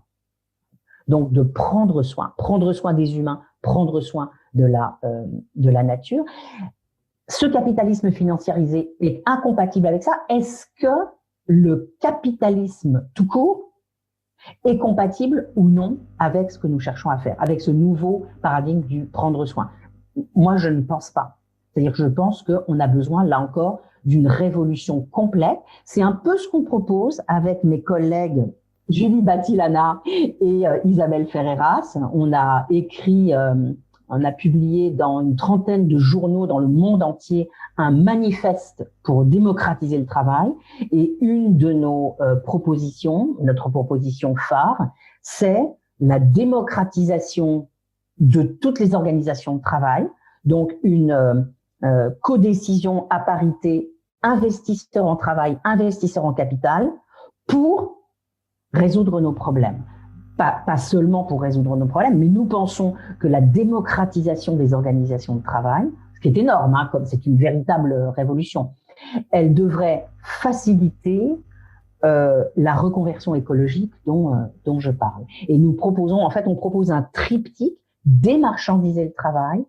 Donc de prendre soin des humains, prendre soin de la nature. Ce capitalisme financiarisé est incompatible avec ça. Est-ce que le capitalisme tout court est compatible ou non avec ce que nous cherchons à faire, avec ce nouveau paradigme du prendre soin? Moi, je ne pense pas. C'est-à-dire que je pense qu'on a besoin, là encore, d'une révolution complète. C'est un peu ce qu'on propose avec mes collègues Julie Battilana et Isabelle Ferreras. On a on a publié dans une trentaine de journaux dans le monde entier un manifeste pour démocratiser le travail. Et une de nos propositions, notre proposition phare, c'est la démocratisation de toutes les organisations de travail. Donc une codécision à parité, investisseurs en travail, investisseurs en capital, pour résoudre nos problèmes. Pas seulement pour résoudre nos problèmes, mais nous pensons que la démocratisation des organisations de travail, ce qui est énorme, hein, comme c'est une véritable révolution, elle devrait faciliter la reconversion écologique dont je parle. Et nous proposons, en fait, on propose un triptyque: démarchandiser le travail,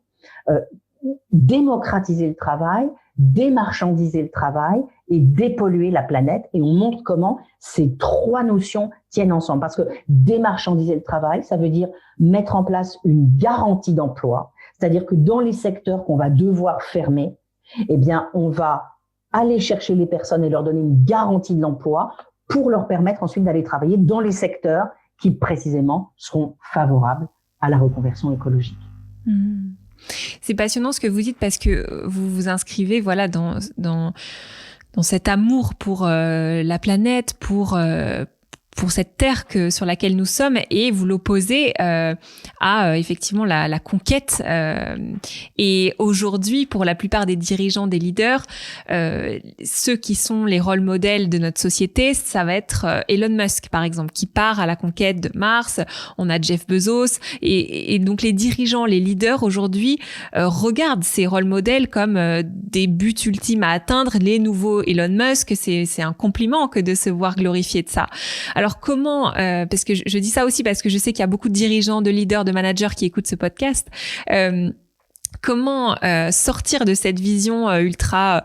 démocratiser le travail, démarchandiser le travail et dépolluer la planète. Et on montre comment ces trois notions tiennent ensemble. Parce que démarchandiser le travail, ça veut dire mettre en place une garantie d'emploi. C'est-à-dire que dans les secteurs qu'on va devoir fermer, eh bien, on va aller chercher les personnes et leur donner une garantie de l'emploi pour leur permettre ensuite d'aller travailler dans les secteurs qui, précisément, seront favorables à la reconversion écologique. Mmh. C'est passionnant ce que vous dites, parce que vous vous inscrivez, voilà, dans cet amour pour la planète, pour pour cette terre sur laquelle nous sommes, et vous l'opposez à effectivement la conquête. Et aujourd'hui, pour la plupart des dirigeants, des leaders, ceux qui sont les rôles modèles de notre société, ça va être Elon Musk, par exemple, qui part à la conquête de Mars. On a Jeff Bezos, et donc les dirigeants, les leaders aujourd'hui regardent ces rôles modèles comme des buts ultimes à atteindre, les nouveaux Elon Musk. C'est un compliment que de se voir glorifié de ça. Alors comment, parce que je dis ça aussi parce que je sais qu'il y a beaucoup de dirigeants, de leaders, de managers qui écoutent ce podcast. Comment sortir de cette vision ultra,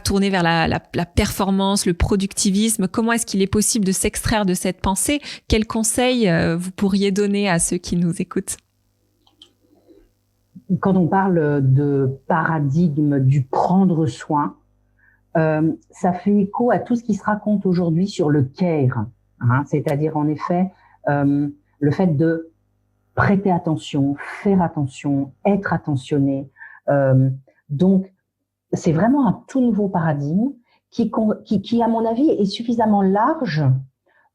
tournée vers la performance, le productivisme? Comment est-ce qu'il est possible de s'extraire de cette pensée? Quels conseils vous pourriez donner à ceux qui nous écoutent? Quand on parle de paradigme du prendre soin, ça fait écho à tout ce qui se raconte aujourd'hui sur le care, c'est-à-dire en effet le fait de prêter attention, faire attention, être attentionné. Donc, c'est vraiment un tout nouveau paradigme qui, à mon avis, est suffisamment large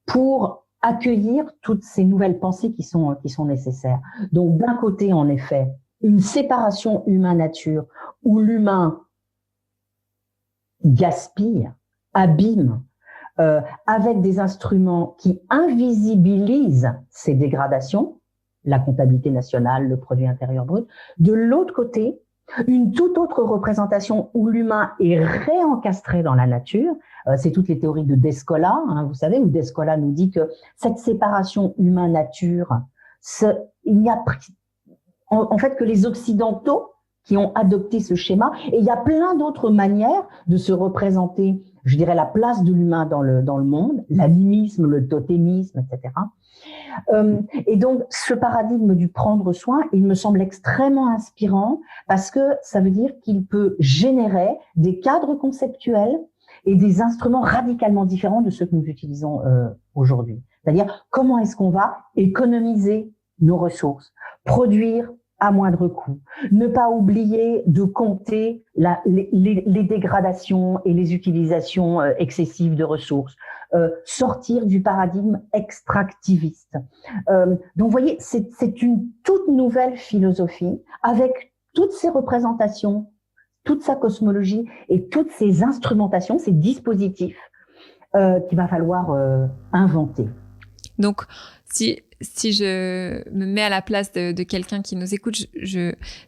pour accueillir toutes ces nouvelles pensées qui sont nécessaires. Donc, d'un côté, en effet, une séparation humain-nature où l'humain gaspille, abîme, avec des instruments qui invisibilisent ces dégradations, la comptabilité nationale, le produit intérieur brut. De l'autre côté, une toute autre représentation où l'humain est réencastré dans la nature. C'est toutes les théories de Descola, vous savez, où Descola nous dit que cette séparation humain-nature, il n'y a en fait que les Occidentaux qui ont adopté ce schéma, et il y a plein d'autres manières de se représenter, je dirais, la place de l'humain dans le monde, l'animisme, le totémisme, etc. Et donc, ce paradigme du prendre soin, il me semble extrêmement inspirant parce que ça veut dire qu'il peut générer des cadres conceptuels et des instruments radicalement différents de ceux que nous utilisons aujourd'hui. C'est-à-dire, comment est-ce qu'on va économiser nos ressources, produire à moindre coût, ne pas oublier de compter les dégradations et les utilisations excessives de ressources, sortir du paradigme extractiviste. Donc, vous voyez, c'est une toute nouvelle philosophie avec toutes ces représentations, toute sa cosmologie et toutes ces instrumentations, ces dispositifs qu'il va falloir inventer. Donc, si je me mets à la place de quelqu'un qui nous écoute,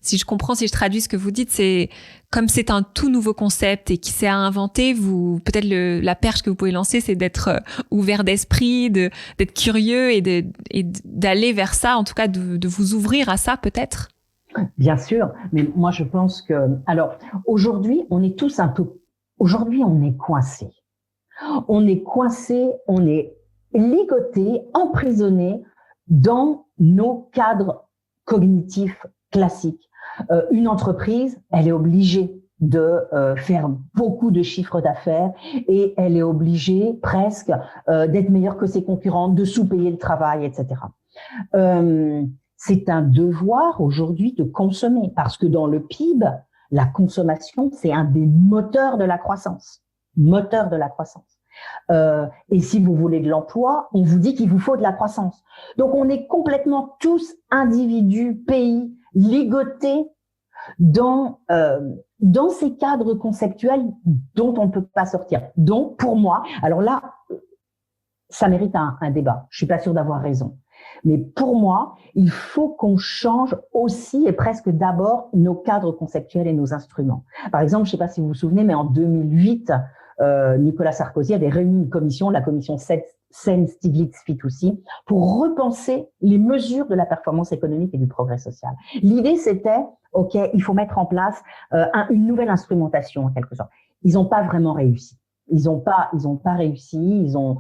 si je comprends, si je traduis ce que vous dites, c'est comme c'est un tout nouveau concept et qui s'est à inventer, peut-être la perche que vous pouvez lancer, c'est d'être ouvert d'esprit, d'être curieux et d'aller vers ça, en tout cas de vous ouvrir à ça peut-être. Bien sûr, mais moi je pense que, alors aujourd'hui, on est tous aujourd'hui on est coincés. On est coincés, on est ligotés, emprisonnés dans nos cadres cognitifs classiques. Une entreprise, elle est obligée de faire beaucoup de chiffres d'affaires et elle est obligée presque d'être meilleure que ses concurrents, de sous-payer le travail, etc. C'est un devoir aujourd'hui de consommer parce que dans le PIB, la consommation, c'est un des moteurs de la croissance. Moteur de la croissance. Et si vous voulez de l'emploi, on vous dit qu'il vous faut de la croissance. Donc, on est complètement tous individus, pays, ligotés dans ces cadres conceptuels dont on ne peut pas sortir. Donc, pour moi, alors là, ça mérite un débat. Je suis pas sûre d'avoir raison. Mais pour moi, il faut qu'on change aussi et presque d'abord nos cadres conceptuels et nos instruments. Par exemple, je sais pas si vous vous souvenez, mais en 2008, Nicolas Sarkozy avait réuni une commission, la commission Sen-Stiglitz-Fitoussi, pour repenser les mesures de la performance économique et du progrès social. L'idée, c'était, OK, il faut mettre en place une nouvelle instrumentation, en quelque sorte. Ils n'ont pas vraiment réussi. Ils ont pas réussi. Ils ont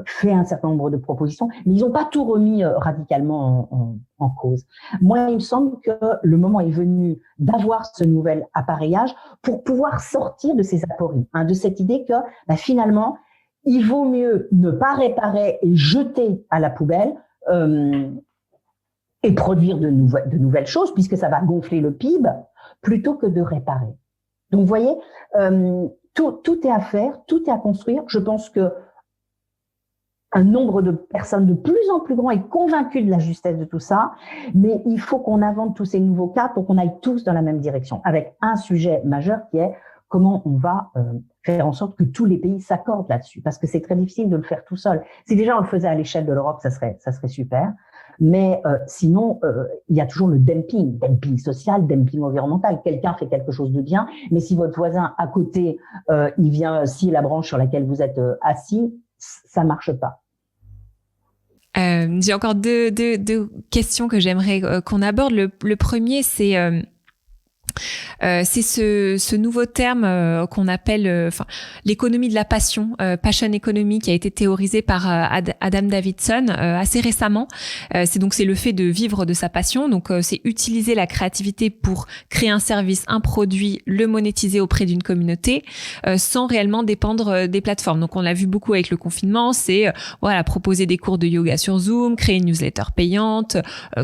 fait un certain nombre de propositions, mais ils n'ont pas tout remis radicalement en cause. Moi, il me semble que le moment est venu d'avoir ce nouvel appareillage pour pouvoir sortir de ces apories, de cette idée que finalement, il vaut mieux ne pas réparer et jeter à la poubelle et produire de nouvelles choses, puisque ça va gonfler le PIB, plutôt que de réparer. Donc, vous voyez, tout est à faire, tout est à construire. Je pense que un nombre de personnes de plus en plus grand est convaincu de la justesse de tout ça, mais il faut qu'on invente tous ces nouveaux cadres pour qu'on aille tous dans la même direction, avec un sujet majeur qui est comment on va faire en sorte que tous les pays s'accordent là-dessus, parce que c'est très difficile de le faire tout seul. Si déjà on le faisait à l'échelle de l'Europe, ça serait super, mais sinon, il y a toujours le dumping social, dumping environnemental. Quelqu'un fait quelque chose de bien, mais si votre voisin à côté, il vient scier la branche sur laquelle vous êtes assis, ça marche pas. J'ai encore deux questions que j'aimerais qu'on aborde. Le premier, c'est ce nouveau terme qu'on appelle l'économie de la passion, passion economy, qui a été théorisé par Adam Davidson assez récemment. C'est le fait de vivre de sa passion. Donc c'est utiliser la créativité pour créer un service, un produit, le monétiser auprès d'une communauté sans réellement dépendre des plateformes. Donc on l'a vu beaucoup avec le confinement, c'est proposer des cours de yoga sur Zoom, créer une newsletter payante,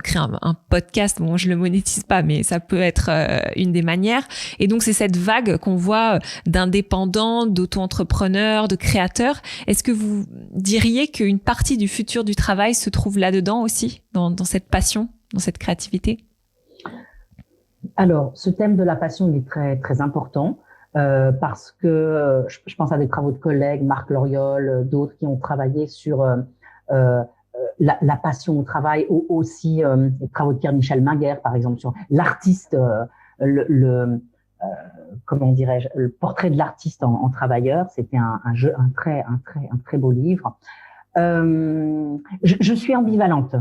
créer un podcast. Bon, je le monétise pas, mais ça peut être une des manières. Et donc, c'est cette vague qu'on voit d'indépendants, d'auto-entrepreneurs, de créateurs. Est-ce que vous diriez qu'une partie du futur du travail se trouve là-dedans aussi, dans cette passion, dans cette créativité? Alors, ce thème de la passion, il est très, très important parce que je pense à des travaux de collègues, Marc Loriol, d'autres qui ont travaillé sur la passion au travail, aussi les travaux de Pierre-Michel Minguer, par exemple, sur l'artiste, comment dirais-je, le portrait de l'artiste en travailleur. C'était un très beau livre. Je suis ambivalente.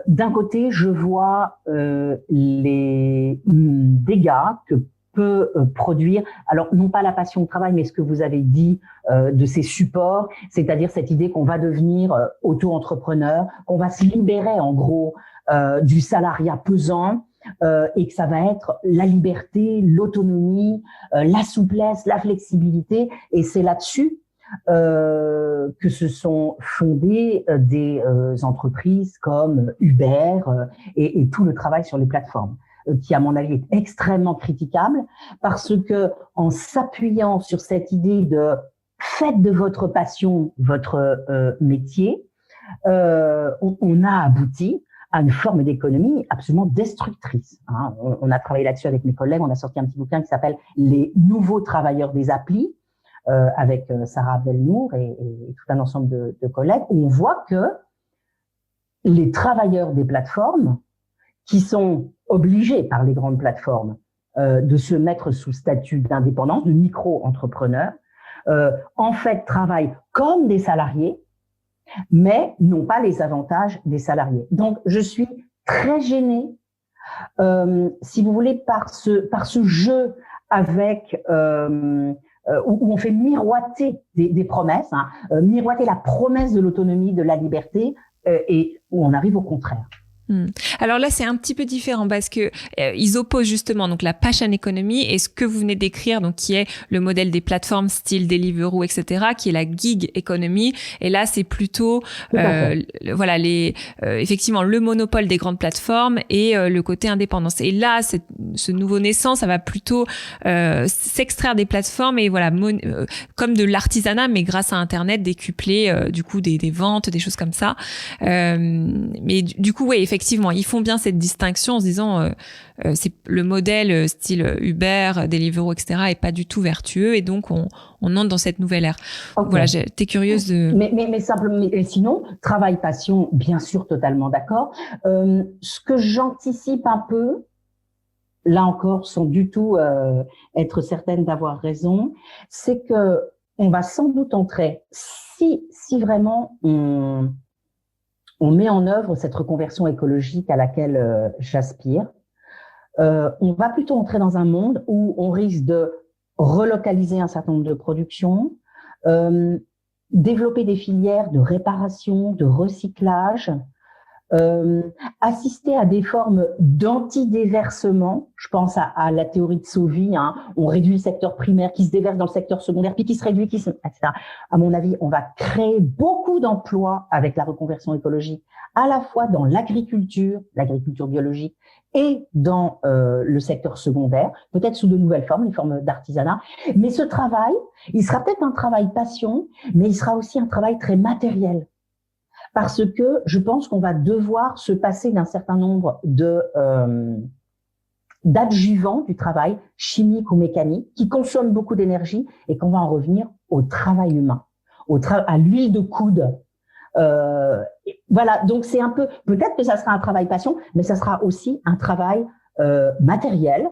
D'un côté, je vois les dégâts que peut produire, alors non pas la passion au travail, mais ce que vous avez dit de ces supports, c'est-à-dire cette idée qu'on va devenir auto-entrepreneur, qu'on va se libérer en gros du salariat pesant, et que ça va être la liberté, l'autonomie, la souplesse, la flexibilité, et c'est là-dessus que se sont fondées des entreprises comme Uber et tout le travail sur les plateformes, qui à mon avis est extrêmement critiquable, parce que en s'appuyant sur cette idée de faites de votre passion votre métier, on a abouti à une forme d'économie absolument destructrice. On a travaillé là-dessus avec mes collègues, on a sorti un petit bouquin qui s'appelle « Les nouveaux travailleurs des applis », avec Sarah Abdelnour et tout un ensemble de collègues, où on voit que les travailleurs des plateformes, qui sont obligés par les grandes plateformes de se mettre sous statut d'indépendance, de micro-entrepreneurs, en fait travaillent comme des salariés, mais n'ont pas les avantages des salariés. Donc, je suis très gênée, si vous voulez, par ce jeu avec où on fait miroiter des promesses, miroiter la promesse de l'autonomie, de la liberté, et où on arrive au contraire. Alors là, c'est un petit peu différent parce que ils opposent justement donc la passion economy et ce que vous venez d'écrire, donc qui est le modèle des plateformes style Deliveroo, etc., qui est la gig economy. Et là, c'est plutôt effectivement le monopole des grandes plateformes et le côté indépendance. Et là, ce nouveau naissant, ça va plutôt s'extraire des plateformes et comme de l'artisanat, mais grâce à Internet, décupler du coup des ventes, des choses comme ça. Mais du coup, oui, effectivement, ils font bien cette distinction en se disant c'est le modèle style Uber, Deliveroo, etc. est pas du tout vertueux et donc on entre dans cette nouvelle ère. Okay. Voilà, j'étais curieuse de. Mais simplement, sinon, travail passion, bien sûr, totalement d'accord. Ce que j'anticipe un peu, là encore, sans du tout être certaine d'avoir raison, c'est que on va sans doute entrer, si vraiment on met en œuvre cette reconversion écologique à laquelle j'aspire, on va plutôt entrer dans un monde où on risque de relocaliser un certain nombre de productions, développer des filières de réparation, de recyclage, assister à des formes d'anti-déversement. Je pense à la théorie de Sauvy, on réduit le secteur primaire qui se déverse dans le secteur secondaire, puis qui se réduit, etc. À mon avis, on va créer beaucoup d'emplois avec la reconversion écologique, à la fois dans l'agriculture biologique, et dans le secteur secondaire, peut-être sous de nouvelles formes, les formes d'artisanat. Mais ce travail, il sera peut-être un travail passion, mais il sera aussi un travail très matériel. parce que je pense qu'on va devoir se passer d'un certain nombre d'adjuvants du travail, chimiques ou mécaniques, qui consomment beaucoup d'énergie et qu'on va en revenir au travail humain, à l'huile de coude. Voilà, donc c'est un peu, peut-être que ça sera un travail passion, mais ça sera aussi un travail matériel,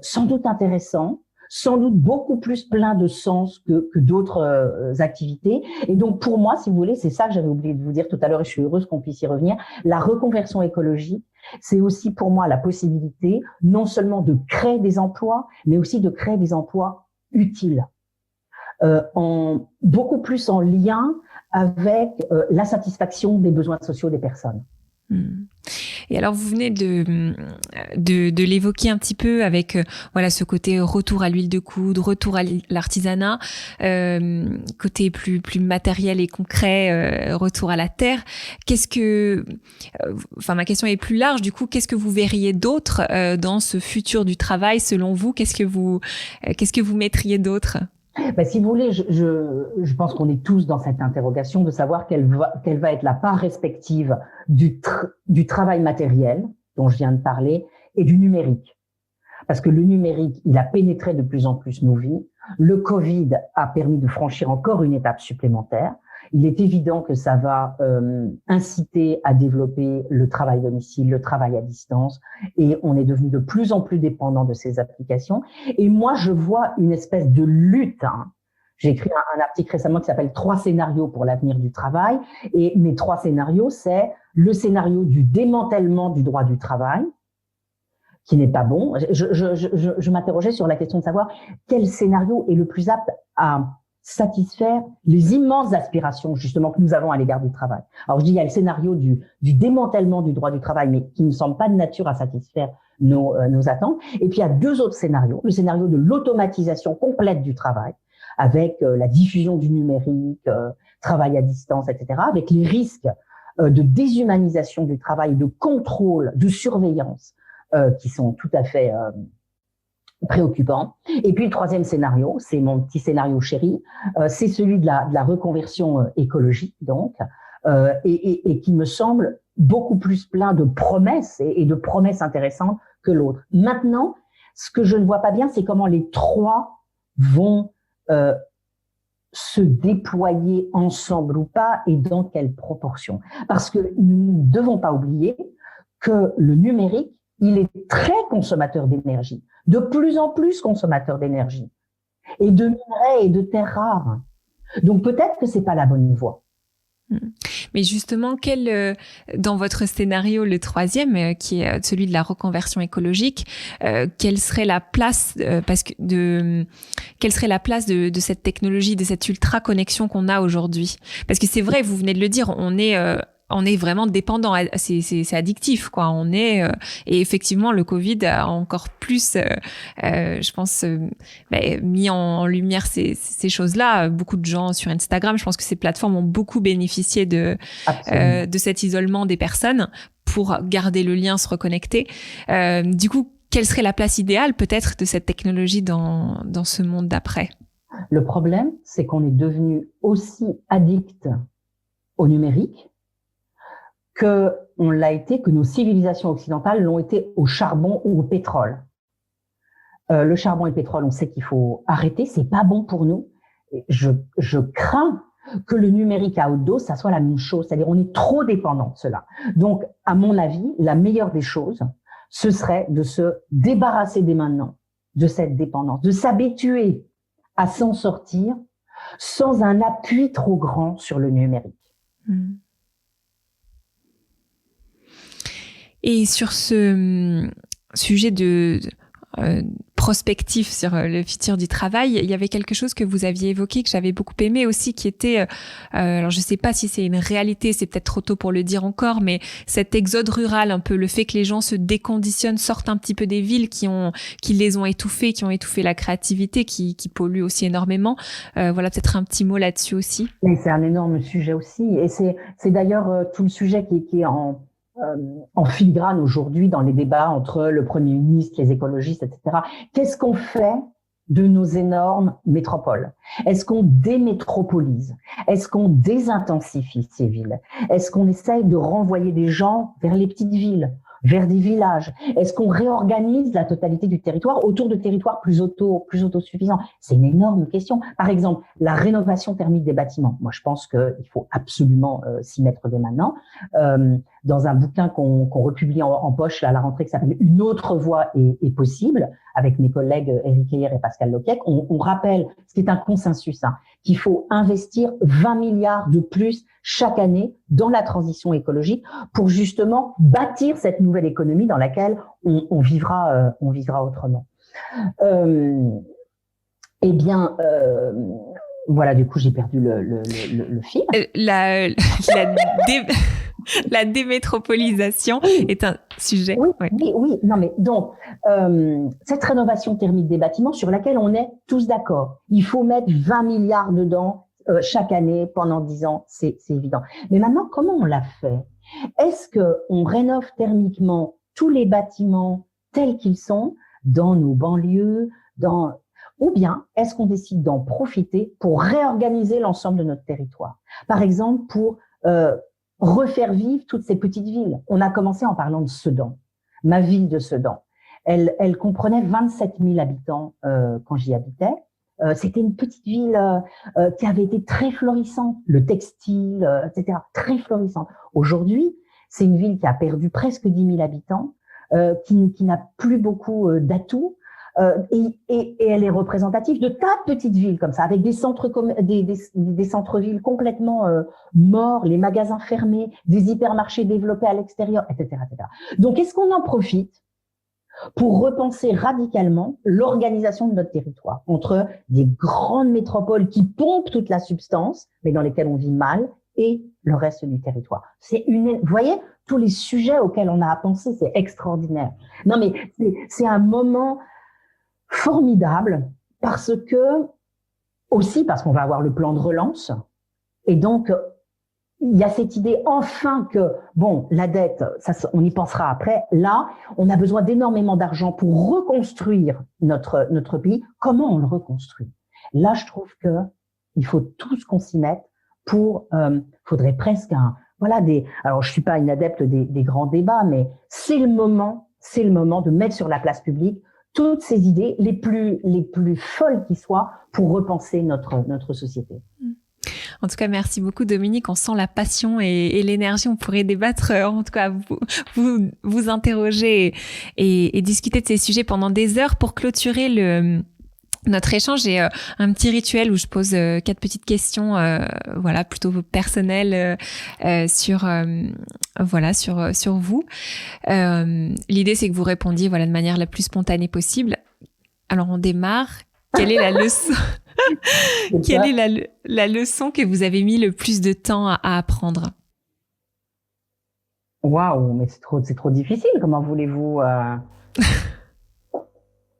sans doute intéressant, sans doute beaucoup plus plein de sens que d'autres activités. Et donc, pour moi, si vous voulez, c'est ça que j'avais oublié de vous dire tout à l'heure, et je suis heureuse qu'on puisse y revenir. La reconversion écologique, c'est aussi pour moi la possibilité non seulement de créer des emplois, mais aussi de créer des emplois utiles, beaucoup plus en lien avec la satisfaction des besoins sociaux des personnes. Et alors, vous venez de l'évoquer un petit peu avec voilà ce côté retour à l'huile de coudre, retour à l'artisanat, côté plus matériel et concret, retour à la terre. Enfin, ma question est plus large. Du coup, qu'est-ce que vous verriez d'autre dans ce futur du travail selon vous? Qu'est-ce que vous mettriez d'autre? Ben, si vous voulez, je pense qu'on est tous dans cette interrogation de savoir quelle va être la part respective du travail matériel dont je viens de parler et du numérique. Parce que le numérique, il a pénétré de plus en plus nos vies. Le Covid a permis de franchir encore une étape supplémentaire. Il est évident que ça va inciter à développer le travail à domicile, le travail à distance, et on est devenu de plus en plus dépendant de ces applications. Et moi, je vois une espèce de lutte. J'ai écrit un article récemment qui s'appelle « 3 scénarios pour l'avenir du travail ». Et mes 3 scénarios, c'est le scénario du démantèlement du droit du travail, qui n'est pas bon. Je m'interrogeais sur la question de savoir quel scénario est le plus apte à satisfaire les immenses aspirations justement que nous avons à l'égard du travail. Alors je dis il y a le scénario du démantèlement du droit du travail, mais qui ne semble pas de nature à satisfaire nos attentes. Et puis il y a 2 autres scénarios. Le scénario de l'automatisation complète du travail, avec la diffusion du numérique, travail à distance, etc., avec les risques de déshumanisation du travail, de contrôle, de surveillance, qui sont tout à fait préoccupant. Et puis le 3e scénario, c'est mon petit scénario chéri, c'est celui de la reconversion écologique, donc, et qui me semble beaucoup plus plein de promesses et de promesses intéressantes que l'autre. Maintenant, ce que je ne vois pas bien, c'est comment les 3 vont se déployer ensemble ou pas et dans quelle proportion. Parce que nous ne devons pas oublier que le numérique, il est très consommateur d'énergie, de plus en plus consommateur d'énergie, et de minerais et de terres rares. Donc peut-être que c'est pas la bonne voie. Mais justement, dans votre scénario, le 3e, qui est celui de la reconversion écologique, quelle serait la place, quelle serait la place de cette technologie, de cette ultra connexion qu'on a aujourd'hui? Parce que c'est vrai, vous venez de le dire, on est vraiment dépendant, c'est addictif, quoi. Et effectivement, le Covid a encore plus, je pense, mis en lumière ces choses-là. Beaucoup de gens sur Instagram, je pense que ces plateformes ont beaucoup bénéficié de cet isolement des personnes pour garder le lien, se reconnecter. Du coup, quelle serait la place idéale, peut-être, de cette technologie dans ce monde d'après? Le problème, c'est qu'on est devenu aussi addict au numérique que nos civilisations occidentales l'ont été au charbon ou au pétrole. Le charbon et le pétrole, on sait qu'il faut arrêter, c'est pas bon pour nous. Et je crains que le numérique à haute dose, ça soit la même chose. C'est-à-dire, on est trop dépendant de cela. Donc, à mon avis, la meilleure des choses, ce serait de se débarrasser dès maintenant de cette dépendance, de s'habituer à s'en sortir sans un appui trop grand sur le numérique. Et sur ce sujet de prospectif sur le futur du travail, il y avait quelque chose que vous aviez évoqué que j'avais beaucoup aimé aussi, qui était, alors je sais pas si c'est une réalité, c'est peut-être trop tôt pour le dire encore, mais cet exode rural, un peu le fait que les gens se déconditionnent, sortent un petit peu des villes qui les ont étouffés, qui ont étouffé la créativité, qui polluent aussi énormément. Voilà, peut-être un petit mot là-dessus aussi. Mais c'est un énorme sujet aussi, et c'est d'ailleurs tout le sujet qui est en filigrane aujourd'hui dans les débats entre le Premier ministre, les écologistes, etc. Qu'est-ce qu'on fait de nos énormes métropoles? Est-ce qu'on démétropolise? Est-ce qu'on désintensifie ces villes? Est-ce qu'on essaye de renvoyer des gens vers les petites villes, vers des villages? Est-ce qu'on réorganise la totalité du territoire autour de territoires plus autosuffisants? C'est une énorme question. Par exemple, la rénovation thermique des bâtiments. Moi, je pense qu'il faut absolument s'y mettre dès maintenant. Dans un bouquin qu'on republie en poche à la rentrée qui s'appelle Une autre voie est possible, avec mes collègues Éric Heyer et Pascal Loquec, on rappelle, ce qui est un consensus, qu'il faut investir 20 milliards de plus chaque année dans la transition écologique pour justement bâtir cette nouvelle économie dans laquelle on vivra autrement. Voilà, du coup, j'ai perdu le fil. La démétropolisation est un sujet. Oui. Non, mais donc, cette rénovation thermique des bâtiments sur laquelle on est tous d'accord. Il faut mettre 20 milliards dedans chaque année pendant 10 ans, c'est évident. Mais maintenant, comment on l'a fait? Est-ce qu'on rénove thermiquement tous les bâtiments tels qu'ils sont dans nos banlieues, ou bien est-ce qu'on décide d'en profiter pour réorganiser l'ensemble de notre territoire? Par exemple, pour refaire vivre toutes ces petites villes. On a commencé en parlant de Sedan, ma ville de Sedan. Elle comprenait 27 000 habitants quand j'y habitais. C'était une petite ville qui avait été très florissante, le textile, etc., très florissante. Aujourd'hui, c'est une ville qui a perdu presque 10 000 habitants, qui n'a plus beaucoup d'atouts, et elle est représentative de tas de petites villes comme ça, avec des centres-villes complètement morts, les magasins fermés, des hypermarchés développés à l'extérieur, etc., etc. Donc, est-ce qu'on en profite pour repenser radicalement l'organisation de notre territoire entre des grandes métropoles qui pompent toute la substance, mais dans lesquelles on vit mal, et le reste du territoire? Vous voyez, tous les sujets auxquels on a à penser, c'est extraordinaire. Non, mais c'est un moment formidable parce qu'on va avoir le plan de relance, et donc il y a cette idée enfin que, la dette, ça, on y pensera après. Là, on a besoin d'énormément d'argent pour reconstruire notre pays. Comment on le reconstruit? Là, je trouve que il faut tous qu'on s'y mette faudrait presque alors je suis pas une adepte des grands débats, mais c'est le moment de mettre sur la place publique toutes ces idées les plus folles qui soient pour repenser notre société. En tout cas, merci beaucoup Dominique. On sent la passion et l'énergie. On pourrait débattre, en tout cas, vous interroger et discuter de ces sujets pendant des heures. Pour clôturer notre échange, j'ai un petit rituel où je pose 4 petites questions, plutôt personnelles sur vous. L'idée, c'est que vous répondiez, de manière la plus spontanée possible. Alors, on démarre. Quelle est la leçon Quelle est la leçon que vous avez mis le plus de temps à apprendre? Waouh, mais c'est trop difficile. Comment voulez-vous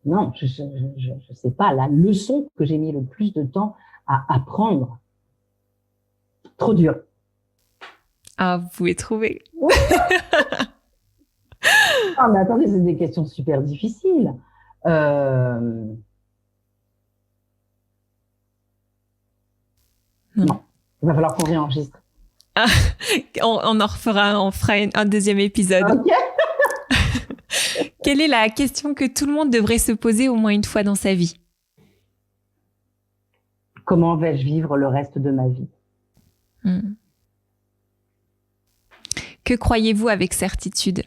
Non, je sais pas. La leçon que j'ai mis le plus de temps à apprendre. Trop dur. Ah, vous pouvez trouver. Ah, mais attendez, c'est des questions super difficiles. Non, il va falloir qu'on réenregistre. Ah, on fera un deuxième épisode. Ok. Quelle est la question que tout le monde devrait se poser au moins une fois dans sa vie? Comment vais-je vivre le reste de ma vie? Que croyez-vous avec certitude?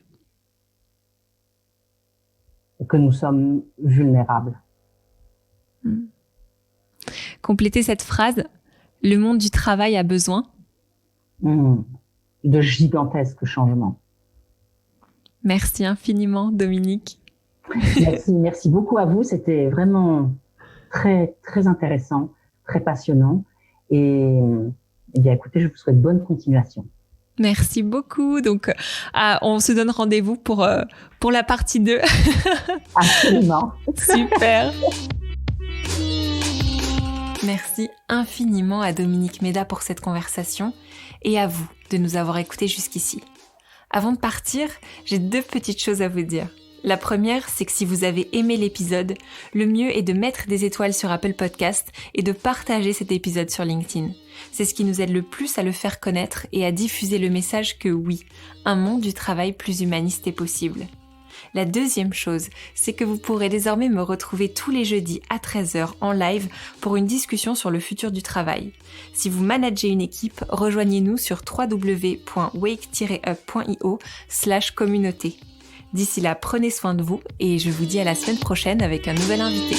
Que nous sommes vulnérables. Complétez cette phrase. Le monde du travail a besoin de gigantesques changements. Merci infiniment, Dominique. Merci beaucoup à vous. C'était vraiment très, très intéressant, très passionnant. Et bien, écoutez, je vous souhaite bonne continuation. Merci beaucoup. Donc, on se donne rendez-vous pour la partie 2. Absolument. Super. Merci infiniment à Dominique Méda pour cette conversation et à vous de nous avoir écoutés jusqu'ici. Avant de partir, j'ai 2 petites choses à vous dire. La première, c'est que si vous avez aimé l'épisode, le mieux est de mettre des étoiles sur Apple Podcast et de partager cet épisode sur LinkedIn. C'est ce qui nous aide le plus à le faire connaître et à diffuser le message que oui, un monde du travail plus humaniste est possible. La deuxième chose, c'est que vous pourrez désormais me retrouver tous les jeudis à 13h en live pour une discussion sur le futur du travail. Si vous managez une équipe, rejoignez-nous sur www.wake-up.io/communauté. D'ici là, prenez soin de vous et je vous dis à la semaine prochaine avec un nouvel invité.